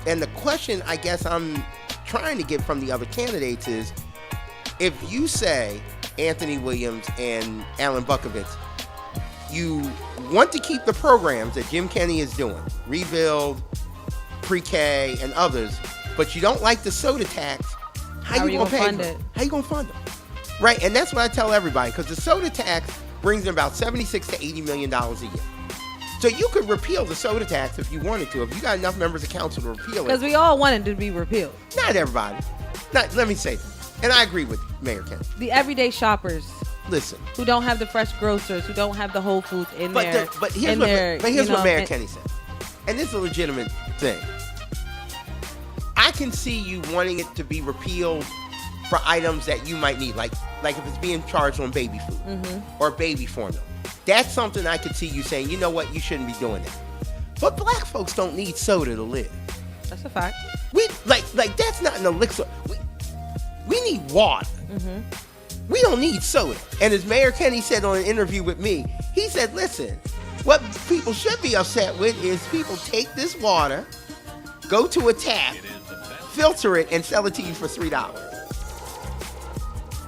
And the question I guess I'm trying to get from the other candidates is, if you say Anthony Williams and Alan Bukovitz, you want to keep the programs that Jim Kenny is doing, rebuild, pre-K, and others, but you don't like the soda tax, how you gonna fund it? How you gonna fund it? Right, and that's what I tell everybody, because the soda tax brings in about $76 to $80 million a year. So you could repeal the soda tax if you wanted to, if you got enough members of council to repeal it. Because we all wanted to be repealed. Not everybody. Let me say this, and I agree with Mayor Kenny. The everyday shoppers. Listen. Who don't have the fresh grocers, who don't have the Whole Foods in there. But here's what Mayor Kenny said, and this is a legitimate thing. I can see you wanting it to be repealed for items that you might need, like if it's being charged on baby food or baby formula. That's something I could see you saying, you know what, you shouldn't be doing that. But black folks don't need soda to live. That's a fact. We like that's not an elixir. We need water. We don't need soda. And as Mayor Kenny said on an interview with me, he said, listen, what people should be upset with is people take this water, go to a tap, filter it, and sell it to you for $3.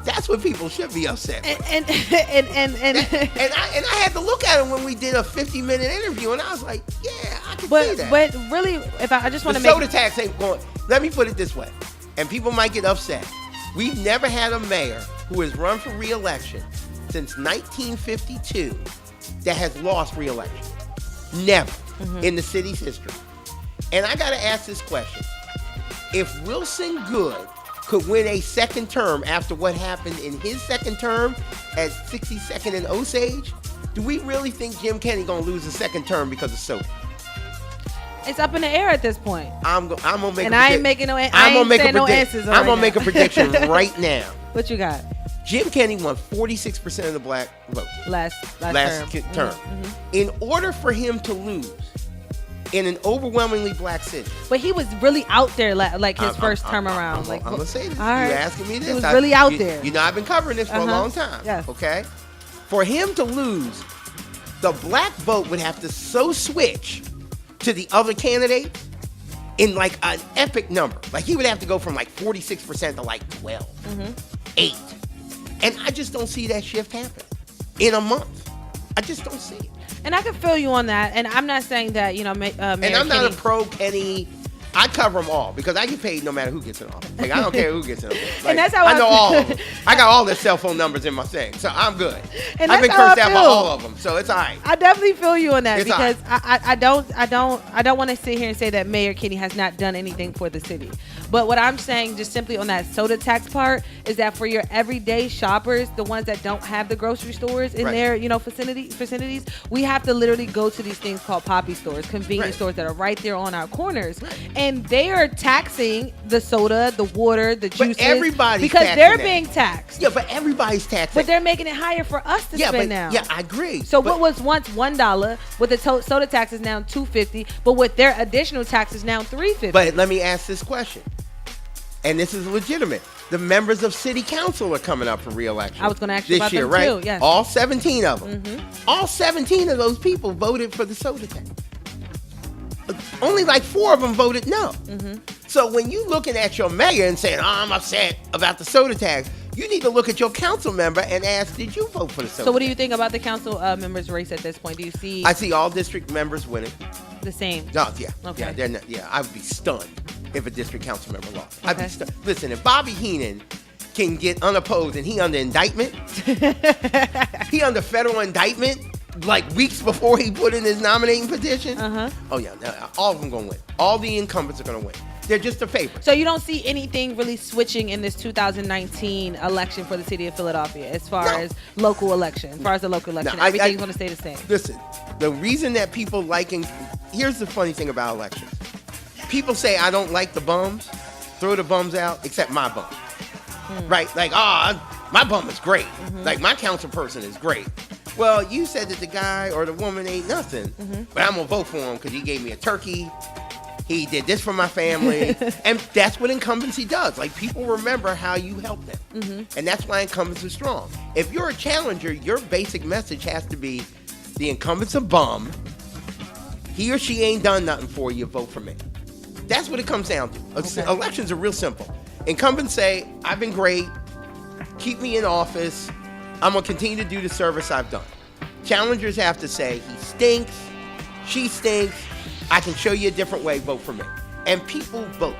That's what people should be upset with. And I had to look at him when we did a 50-minute interview, and I was like, yeah, I can see that. But really, if I just want to make... The soda tax ain't going... Let me put it this way, and people might get upset. We've never had a mayor who has run for re-election since 1952 that has lost re-election. Never in the city's history. And I got to ask this question. If Wilson Goode could win a second term after what happened in his second term at 62nd and Osage, do we really think Jim Kenny going to lose a second term because of soda? It's up in the air at this point. I'm gonna make. And I ain't making no. I ain't saying no answers. I'm gonna make a prediction right now. What you got? Jim Kenny won 46% of the black vote last term. In order for him to lose in an overwhelmingly black city, but he was really out there like his first term around. I'm gonna say this. Right. You're asking me this. He was really out there. You know, I've been covering this for a long time. Yes. Okay. For him to lose the black vote would have to so switch to the other candidate in like an epic number. Like he would have to go from like 46% to like 12, 8. And I just don't see that shift happen in a month. I just don't see it. And I can feel you on that. And I'm not saying that, you know, Mayor and I'm not Kenny, a pro Kenny. I cover them all because I get paid no matter who gets in office. Like I don't care who gets in office. Like, and that's how I know all of them. I got all their cell phone numbers in my thing, so I'm good. And I've been that's how cursed I out by feel. all of them, so it's all right. I definitely feel you on that It's because all I don't want to sit here and say that Mayor Kenny has not done anything for the city. But what I'm saying, just simply on that soda tax part, is that for your everyday shoppers, the ones that don't have the grocery stores in Right. their, you know, vicinities, we have to literally go to these things called poppy stores, convenience Right. stores that are right there on our corners, and they are taxing the soda, the water, the juices, everybody's because taxing they're that. being taxed. Yeah, but everybody's taxing. But they're making it higher for us to spend now. Yeah, I agree. So but, what was once $1 with the soda tax is now $2.50, but with their additional taxes now $3.50. But let me ask this question, and this is legitimate. The members of city council are coming up for re-election. I was gonna ask you this about year, them right? too, yes. All 17 of them. All 17 of those people voted for the soda tax. Only like 4 of them voted no. So when you looking at your mayor and saying, "Oh, I'm upset about the soda tax," you need to look at your council member and ask, "Did you vote for the soda?" So what do tax? you think about the council members' race at this point? Do you see I see all district members winning. the same? No, yeah, Okay. yeah, they're not, yeah. I would be stunned if a district council member lost. I'd be Okay. stunned. Listen, if Bobby Heenan can get unopposed and he under indictment, he under federal indictment like weeks before he put in his nominating petition. Oh yeah, no, all of them gonna win. All the incumbents are gonna win. They're just a favorite. So you don't see anything really switching in this 2019 election for the city of Philadelphia as far No. as local election, as far as the local election. No, Everything's going to stay the same. Listen, the reason that people here's the funny thing about elections. People say I don't like the bums, throw the bums out, except my bum. Right? Like, my bum is great. Like, my council person is great. Well, you said that the guy or the woman ain't nothing, but I'm going to vote for him because he gave me a turkey. He did this for my family. And that's what incumbency does. Like, people remember how you helped them. And that's why incumbents are strong. If you're a challenger, your basic message has to be, the incumbent's a bum. He or she ain't done nothing for you, vote for me. That's what it comes down to. Okay. Elections are real simple. Incumbents say, I've been great. Keep me in office. I'm going to continue to do the service I've done. Challengers have to say, he stinks. She stinks. I can show you a different way, vote for me. And people vote,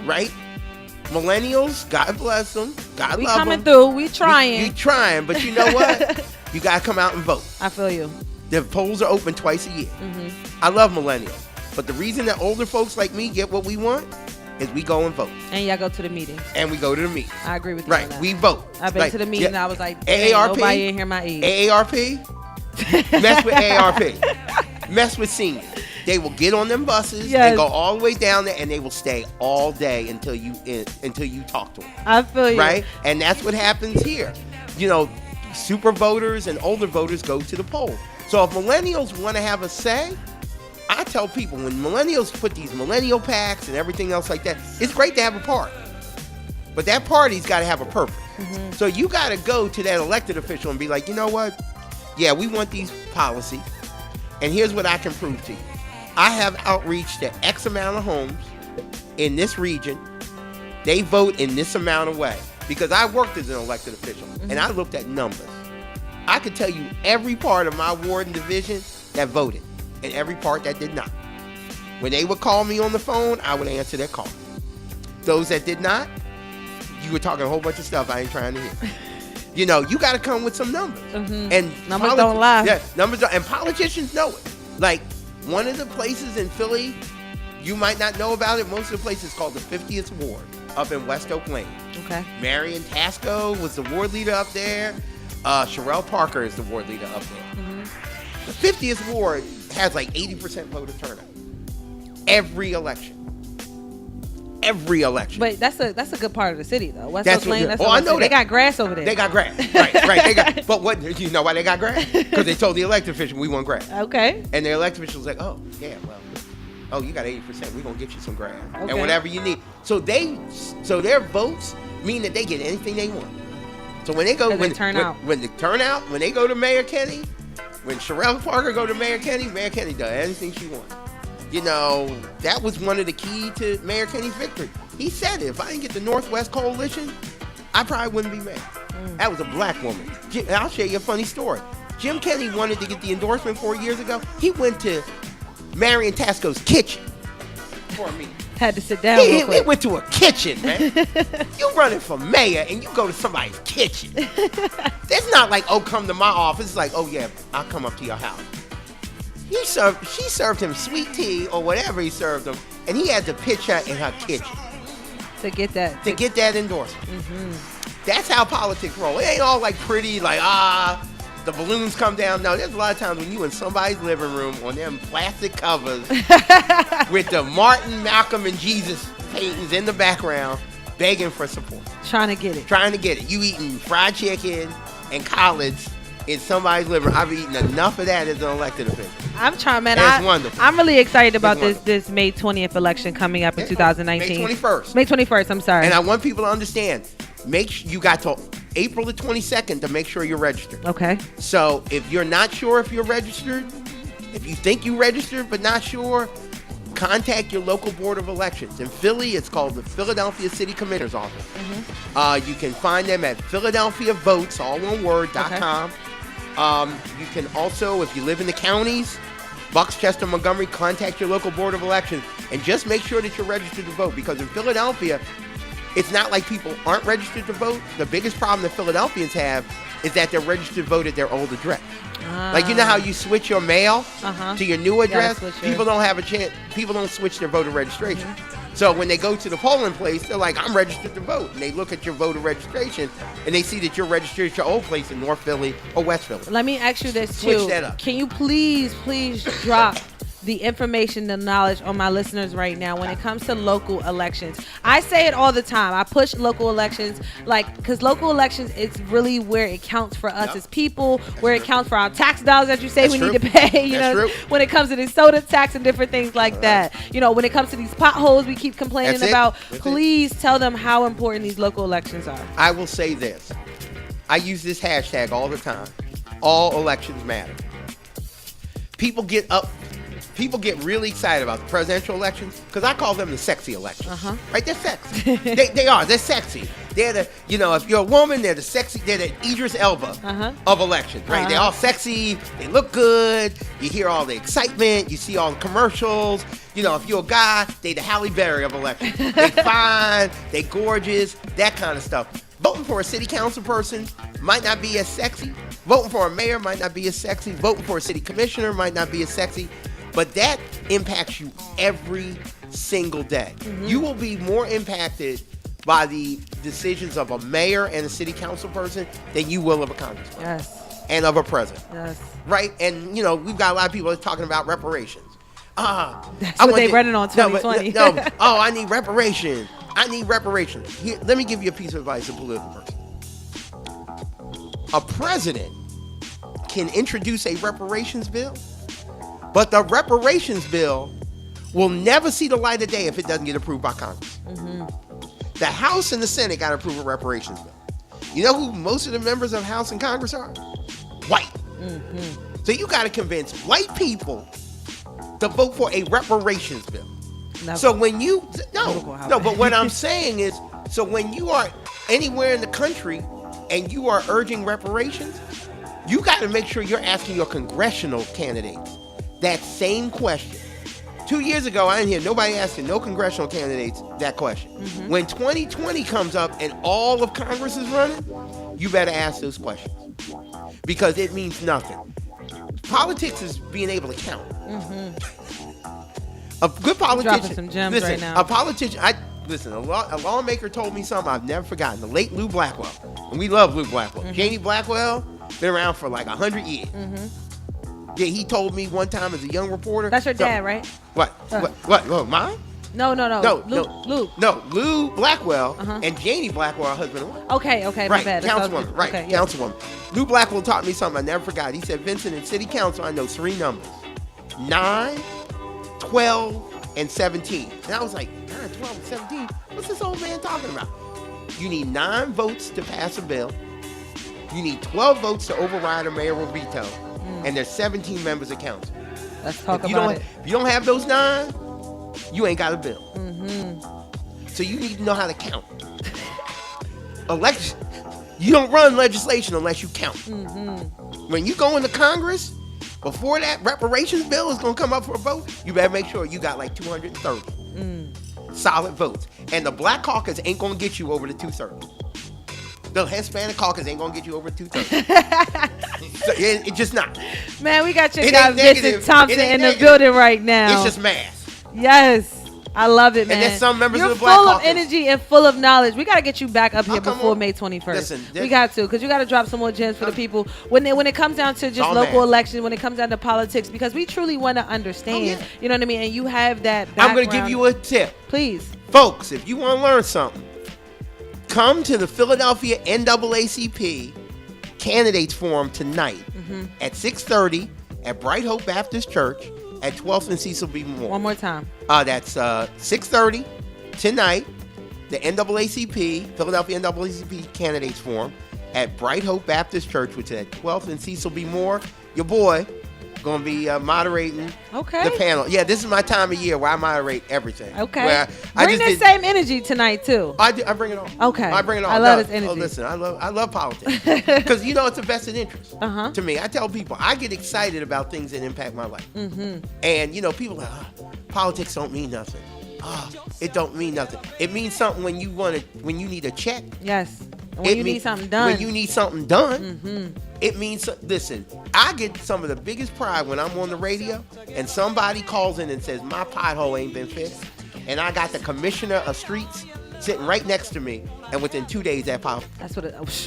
right? Millennials, God bless them. God We love them. coming through. We trying. You trying, but you know what? You got to come out and vote. I feel you. The polls are open twice a year. I love millennials. But the reason that older folks like me get what we want is we go and vote. And y'all go to the meetings. And we go to the meeting. I agree with you on Right, that. we vote. I've been Like, to the meeting and I was like, dang, AARP, nobody in here my age. AARP, mess with AARP. Mess with seniors. They will get on them buses Yes. and go all the way down there, and they will stay all day until you talk to them. I feel you. Right? And that's what happens here. You know, super voters and older voters go to the poll. So if millennials want to have a say, I tell people, when millennials put these millennial packs and everything else like that, it's great to have a party. But that party's got to have a purpose. So you got to go to that elected official and be like, you know what? Yeah, we want these policies. And here's what I can prove to you. I have outreach to X amount of homes in this region. They vote in this amount of way. Because I worked as an elected official, and I looked at numbers. I could tell you every part of my ward and division that voted, and every part that did not. When they would call me on the phone, I would answer their call. Those that did not, you were talking a whole bunch of stuff I ain't trying to hear. You know, you got to come with some numbers. And Numbers don't lie. Yeah, numbers don't, and politicians know it. Like, one of the places in Philly, you might not know about it, most of the places called the 50th Ward up in West Oak Lane. Okay. Marion Tasco was the ward leader up there. Sherelle Parker is the ward leader up there. The 50th Ward has like 80% voter turnout. Every election. But that's a good part of the city though. West That's Oak Lane. what- That's oh, what I I'm know saying. They that. got grass over there. They got grass. Right. They got, but what, you know why they got grass? Because they told the elected official, we want grass. Okay. And the elected official was like, oh, yeah, well, oh, you got 80%. We're going to get you some grass. Okay. And whatever you need. So their votes mean that they get anything they want. So when they go, When they turn out. when they go to Mayor Kenny, when Sherelle Parker go to Mayor Kenny does anything she wants. You know, that was one of the key to Mayor Kenny's victory. He said, if I didn't get the Northwest Coalition, I probably wouldn't be mayor. That was a black woman. I'll share you a funny story. Jim Kenny wanted to get the endorsement 4 years ago. He went to Marion Tasco's kitchen for me. Had to sit down. He went to a kitchen, man. You running for mayor and you go to somebody's kitchen. That's not like, oh, come to my office. It's like, oh yeah, I'll come up to your house. She served him sweet tea or whatever he served him, and he had to pitch her in her kitchen to get that endorsement. That's how politics roll. It ain't all like pretty, like the balloons come down. No, there's a lot of times when you in somebody's living room on them plastic covers with the Martin, Malcolm, and Jesus paintings in the background, begging for support. Trying to get it. You eating fried chicken and collards in somebody's living room. I've eaten enough of that as an elected official. I'm trying, man. It's wonderful. I'm really excited about this May 20th election coming up in 2019. May 21st. May 21st, I'm sorry. And I want people to understand, you got till April the 22nd to make sure you're registered. Okay. So if you're not sure if you're registered, if you think you registered but not sure, contact your local board of elections. In Philly, it's called the Philadelphia City Commissioner's Office. You can find them at PhiladelphiaVotes, all one word.com. You can also, if you live in the counties, Bucks, Chester, Montgomery, contact your local board of elections and just make sure that you're registered to vote, because in Philadelphia, it's not like people aren't registered to vote. The biggest problem that Philadelphians have is that they're registered to vote at their old address. Like, you know how you switch your mail to your new address? People don't have a chance. People don't switch their voter registration. So when they go to the polling place, they're like, I'm registered to vote. And they look at your voter registration and they see that you're registered at your old place in North Philly or West Philly. Let me ask you this too. Switch that up. Can you please drop the information, the knowledge on my listeners right now when it comes to local elections? I say it all the time. I push local elections, because local elections, it's really where it counts for us as people, where it counts for our tax dollars that you say we need to pay. You know, when it comes to the soda tax and different things like that. You know, when it comes to these potholes we keep complaining about, please tell them how important these local elections are. I will say this. I use this hashtag all the time. All elections matter. People get really excited about the presidential elections because I call them the sexy elections. Right? They're sexy. they are. They're sexy. They're the, if you're a woman, they're the Idris Elba of elections, right? They're all sexy. They look good. You hear all the excitement. You see all the commercials. If you're a guy, they the Halle Berry of elections. They fine. They gorgeous. That kind of stuff. Voting for a city council person might not be as sexy. Voting for a mayor might not be as sexy. Voting for a city commissioner might not be as sexy. But that impacts you every single day. You will be more impacted by the decisions of a mayor and a city council person than you will of a congressman. Yes. And of a president. Yes. Right? And, we've got a lot of people talking about reparations. That's what they're running on 2020. I need reparations. Here, let me give you a piece of advice, a political person. A president can introduce a reparations bill, but the reparations bill will never see the light of day if it doesn't get approved by Congress. The House and the Senate got to approve a reparations bill. You know who most of the members of House and Congress are? White. So you got to convince white people to vote for a reparations bill. So when but what I'm saying is, so when you are anywhere in the country and you are urging reparations, you got to make sure you're asking your congressional candidates that same question. 2 years ago, I didn't hear nobody asking no congressional candidates that question. When 2020 comes up and all of Congress is running, you better ask those questions because it means nothing. Politics is being able to count. A good politician. Dropping some gems right now. A politician. A lawmaker told me something I've never forgotten. The late Lou Blackwell, and we love Lou Blackwell. Janie Blackwell been around for like 100 years. Yeah, he told me one time as a young reporter. That's your dad, right? What? What? Mine? No. Lou Blackwell and Janie Blackwell are husband and wife. Okay, right, my bad. Councilwoman, right, okay, councilwoman. Lou Blackwell taught me something I never forgot. He said, Vincent, in city council, I know 3 numbers: 9, 12, and 17. And I was like, 9, 12, and 17? What's this old man talking about? You need 9 votes to pass a bill. You need 12 votes to override a mayoral veto. and there's 17 members of council. Let's talk If about it. If you don't have those 9, you ain't got a bill. So you need to know how to count. Election. You don't run legislation unless you count. When you go into Congress, before that reparations bill is going to come up for a vote, you better make sure you got like 230 solid votes. And the Black Caucus ain't going to get you over the 230. The Hispanic Caucus ain't going to get you over 230. So it's just not. Man, we got your guy Vincent Thompson in the building right now. It's just math. Yes. I love it, man. And there's some members You're of the Black full Caucus. of energy and full of knowledge. We got to get you back up here before on. May 21st. Listen, we got to, because you got to drop some more gems for the people when it comes down to just local elections, when it comes down to politics, because we truly want to understand. You know what I mean? And you have that background. I'm going to give you a tip. Please. Folks, if you want to learn something, come to the Philadelphia NAACP Candidates Forum tonight at 6:30 at Bright Hope Baptist Church at 12th and Cecil B. Moore. One more time. That's 6:30 tonight, the NAACP, Philadelphia NAACP Candidates Forum at Bright Hope Baptist Church, which is at 12th and Cecil B. Moore. Your boy going to be moderating the panel. Yeah, this is my time of year where I moderate everything. Okay. Bring the same energy tonight, too. I bring it on. Okay. I bring it on. I love this energy. Oh, listen, I love politics. Because, it's a vested interest to me. I tell people, I get excited about things that impact my life. And, people are like, politics don't mean nothing. It don't mean nothing. It means something when you need a check. Yes. When you need something done. When you need something done, it means, listen, I get some of the biggest pride when I'm on the radio and somebody calls in and says, my pothole ain't been fixed. And I got the commissioner of streets sitting right next to me, and within 2 days, that pothole. That's what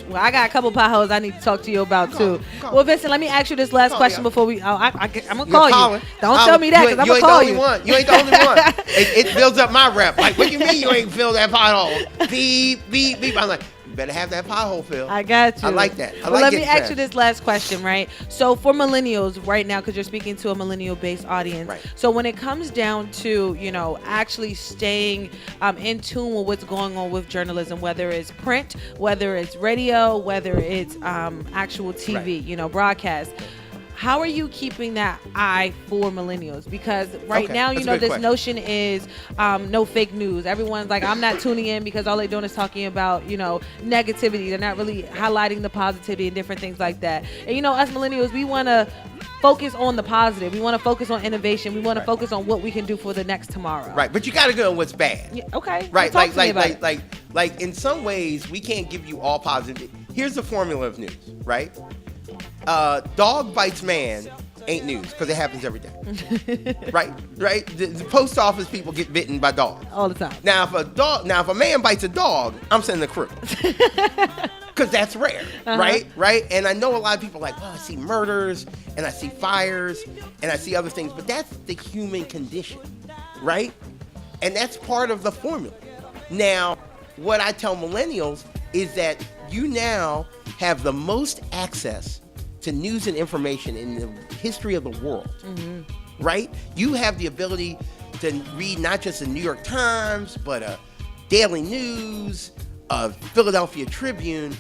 well, I got a couple potholes I need to talk to you about, too. Well, Vincent, let me ask you this last question before we, I'm going to call you. Don't tell me that, because I'm going to call you. You ain't the only one. It builds up my rep. Like, what do you mean you ain't filled that pothole? Beep, beep, beep. I'm like, better have that pothole filled. I got you. I like that. Let me ask you this last question, right? So for millennials right now, because you're speaking to a millennial-based audience, right. So when it comes down to, actually staying in tune with what's going on with journalism, whether it's print, whether it's radio, whether it's actual TV, right. Broadcast, how are you keeping that eye for millennials? Because right now, this notion is no fake news. Everyone's like, I'm not tuning in because all they're doing is talking about, negativity. They're not really highlighting the positivity and different things like that. And, us millennials, we want to focus on the positive. We want to focus on innovation. We want to focus on what we can do for the next tomorrow. Right, but you got to go on what's bad. Yeah, okay. Right, like in some ways, we can't give you all positive. Here's the formula of news, right? Dog bites man ain't news because it happens every day. right. The post office people get bitten by dogs all the time. Now if a man bites a dog, I'm sending the crew because that's rare, right? And I know a lot of people are like, well, I see murders and I see fires and I see other things, but that's the human condition, right? And that's part of the formula. Now, what I tell millennials is that you now have the most access to news and information in the history of the world, right? You have the ability to read not just the New York Times, but a Daily News, a Philadelphia Tribune,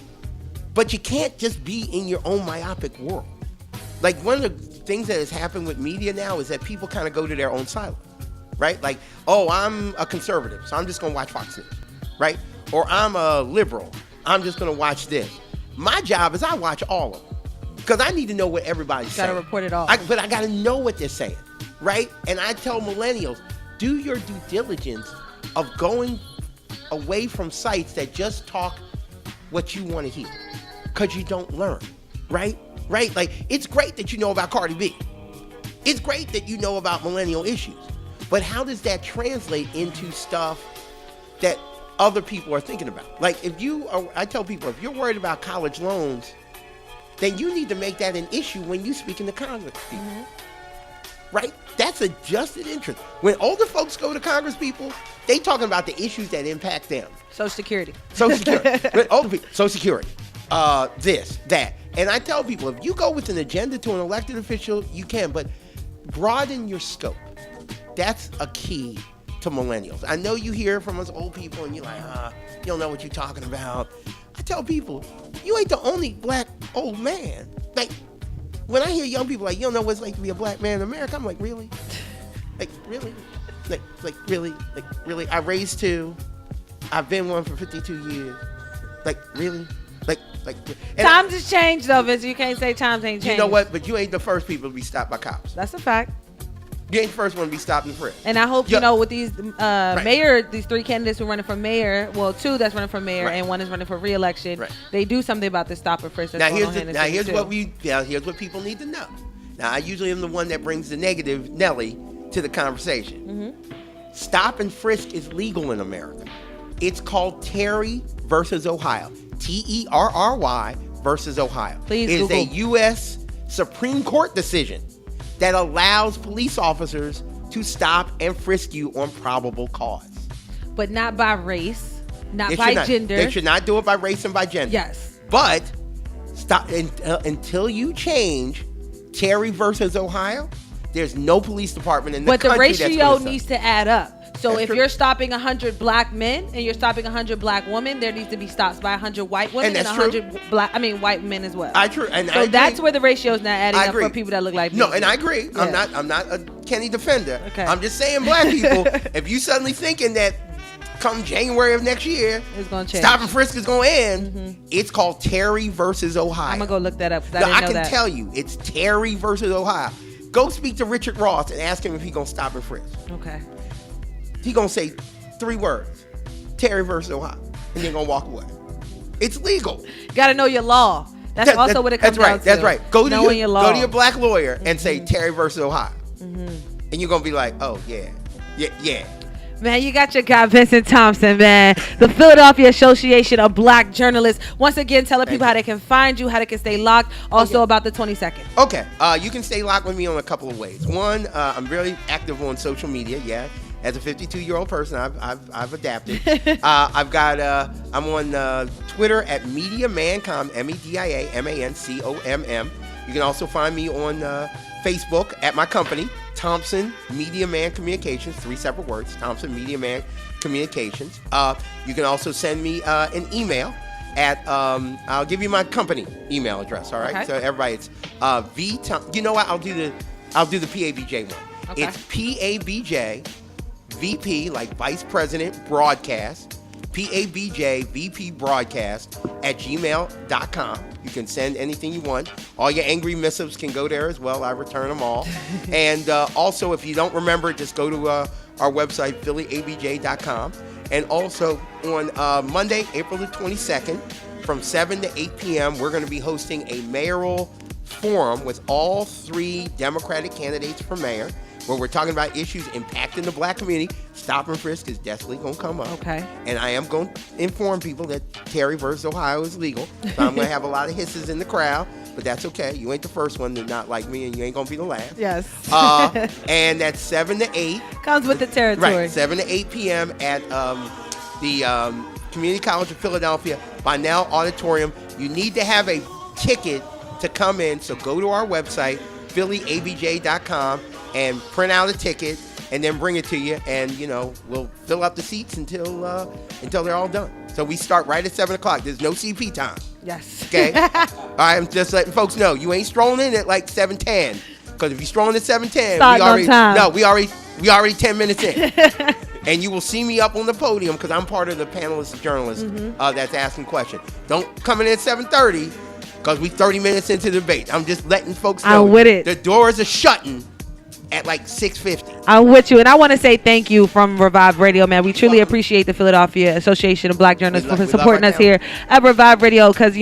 but you can't just be in your own myopic world. Like, one of the things that has happened with media now is that people kind of go to their own silo, right? Like, oh, I'm a conservative, so I'm just going to watch Fox News, right? Or I'm a liberal, I'm just going to watch this. My job is I watch all of them. Because I need to know what everybody's saying. Got to report it all. But I got to know what they're saying, right? And I tell millennials, do your due diligence of going away from sites that just talk what you want to hear. Because you don't learn, right? Like, it's great that you know about Cardi B. It's great that you know about millennial issues. But how does that translate into stuff that other people are thinking about? Like, I tell people, if you're worried about college loans, then you need to make that an issue when you speak in the Congress people. Right? That's a justed interest. When older folks go to Congress people, they talking about the issues that impact them. Social Security. Social Security. When older people, Social Security. This, that. And I tell people, if you go with an agenda to an elected official, you can, but broaden your scope. That's a key to millennials. I know you hear from us old people and you're like, you don't know what you're talking about. I tell people, you ain't the only black old man. Like, when I hear young people like, you don't know what it's like to be a black man in America, I'm like, really? Like, really? Really? Like, really? I raised two. I've been one for 52 years. Like, really? Like. Times has changed, though, Vince. You can't say times ain't changed. You know what? But you ain't the first people to be stopped by cops. That's a fact. You ain't the first one to be stopped and frisked. And I hope, with these these three candidates who are running for mayor, well, two that's running for mayor and one is running for re-election, they do something about this stop and frisk. Here's what people need to know. Now, I usually am the one that brings the negative Nelly to the conversation. Stop and frisk is legal in America. It's called Terry versus Ohio. Terry versus Ohio. Please it Google. is a U.S. Supreme Court decision that allows police officers to stop and frisk you on probable cause. But not by race, not by gender. They should not do it by race and by gender. Yes. But stop until you change Terry versus Ohio, there's no police department in the country. But the ratio needs to add up. So That's if true. you're stopping 100 black men and you're stopping 100 black women, there needs to be stops by 100 white women and 100 white men as well. So that's where the ratio is not adding up for people that look like me. No, and I agree. Yeah. I'm not a Kenny defender. Okay. I'm just saying, black people, if you suddenly thinking that come January of next year, it's gonna change. Stop and frisk is gonna end. It's called Terry versus Ohio. I'm gonna go look that up because I can tell you, it's Terry versus Ohio. Go speak to Richard Ross and ask him if he's gonna stop and frisk. Okay. He gonna say 3 words, Terry versus Ohio, and then gonna walk away. It's legal. Got to know your law. That's also what it comes down to. That's right. Go to your black lawyer and say Terry versus Ohio, and you're gonna be like, oh yeah. Man, you got your guy Vincent Thompson, man. The Philadelphia Association of Black Journalists. Once again, telling people how they can find you, how they can stay locked. Also about the 22nd. Okay. You can stay locked with me on a couple of ways. One, I'm really active on social media. Yeah. As a 52-year-old person, I've adapted. I'm on Twitter at MediaMancom, MEDIAMANCOMM. You can also find me on Facebook at my company, Thompson Media Man Communications, 3 separate words, Thompson Media Man Communications. You can also send me an email at, I'll give you my company email address, all right? Okay. So everybody, it's you know what? I'll do the PABJ one. Okay. It's PABJ VP, like Vice President Broadcast, PABJ VP Broadcast at gmail.com. You can send anything you want. All your angry missives can go there as well. I return them all. And also, if you don't remember, just go to our website, phillyabj.com. And also on Monday, April the 22nd, from 7 to 8 p.m., we're going to be hosting a mayoral forum with all 3 Democratic candidates for mayor, where we're talking about issues impacting the black community. Stop and frisk is definitely going to come up. Okay. And I am going to inform people that Terry versus Ohio is legal. So I'm going to have a lot of hisses in the crowd, but that's okay. You ain't the first one to not like me, and you ain't going to be the last. Yes. And that's 7 to 8. Comes with the territory. Right, 7 to 8 p.m. at the Community College of Philadelphia, Bonnell Auditorium. You need to have a ticket to come in, so go to our website, phillyabj.com, and print out a ticket, and then bring it to you, and we'll fill up the seats until they're all done. So we start right at 7 o'clock. There's no CP time. Yes. Okay. All right, I'm just letting folks know you ain't strolling in at like 7:10, because if you strolling at 7:10, we already 10 minutes in, and you will see me up on the podium because I'm part of the panelist of journalists that's asking questions. Don't come in at 7:30. Because we 30 minutes into the debate. I'm just letting folks know. I'm with it. The doors are shutting at like 6:50. I'm with you. And I want to say thank you from Revive Radio, man. We truly appreciate the Philadelphia Association of Black Journalists for supporting us here at Revive Radio. Because,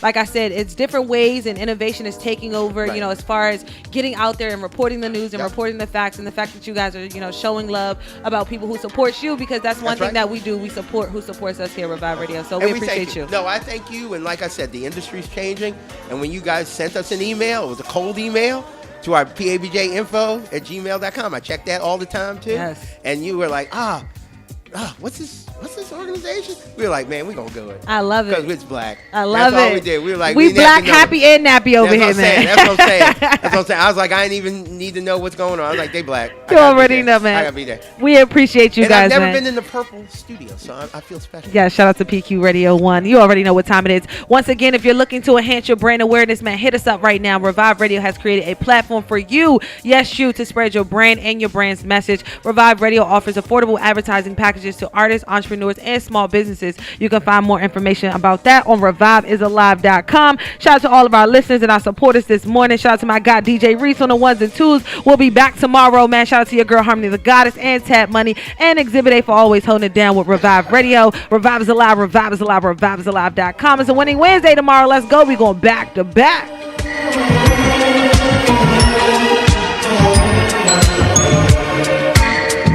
like I said, it's different ways and innovation is taking over, as far as getting out there and reporting the news and reporting the facts, and the fact that you guys are, showing love about people who support you, because that's one thing that we do. We support who supports us here at Revive Radio. So we appreciate you. No, I thank you. And like I said, the industry's changing. And when you guys sent us an email, it was a cold email to our PABJinfo@gmail.com. I check that all the time too. Yes. And you were like, what's this organization? We were like, man, we gonna go it. I love it. Because it's black. I love That's it. all we did. We were like, we black, happy, and nappy over here, man. That's what I'm saying. That's what I'm saying. I was like, I didn't even need to know what's going on. I was like, they black. You already know, man. I gotta be there. We appreciate you guys, I've never man. been in the purple studio, so I feel special. Yeah, shout out to PQ Radio 1. You already know what time it is. Once again, if you're looking to enhance your brand awareness, man, hit us up right now. Revive Radio has created a platform for you, yes, you, to spread your brand and your brand's message. Revive Radio offers affordable advertising packages to artists, entrepreneurs, and small businesses. You can find more information about that on reviveisalive.com. Shout out to all of our listeners and our supporters this morning. Shout out to my guy DJ Reese on the ones and twos. We'll be back tomorrow, man. Shout out to your girl Harmony the Goddess and Tab Money and Exhibit A for always holding it down with Revive Radio. Revive is alive, Revive is alive, reviveisalive.com. It's a winning Wednesday tomorrow. Let's go. We're going back to back.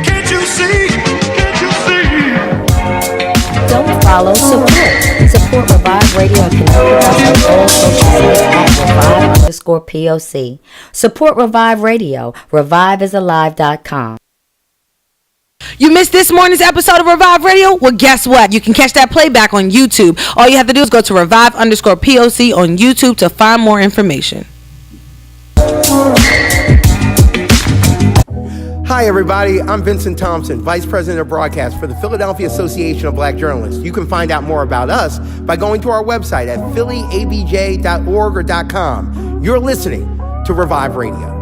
Can't you see? Don't follow, support. Support Revive Radio and connect with us on all social media at Revive_POC. Support Revive Radio. ReviveIsAlive.com. You missed this morning's episode of Revive Radio? Well, guess what? You can catch that playback on YouTube. All you have to do is go to Revive_POC on YouTube to find more information. Hi, everybody. I'm Vincent Thompson, Vice President of Broadcast for the Philadelphia Association of Black Journalists. You can find out more about us by going to our website at phillyabj.org or .com. You're listening to Revive Radio.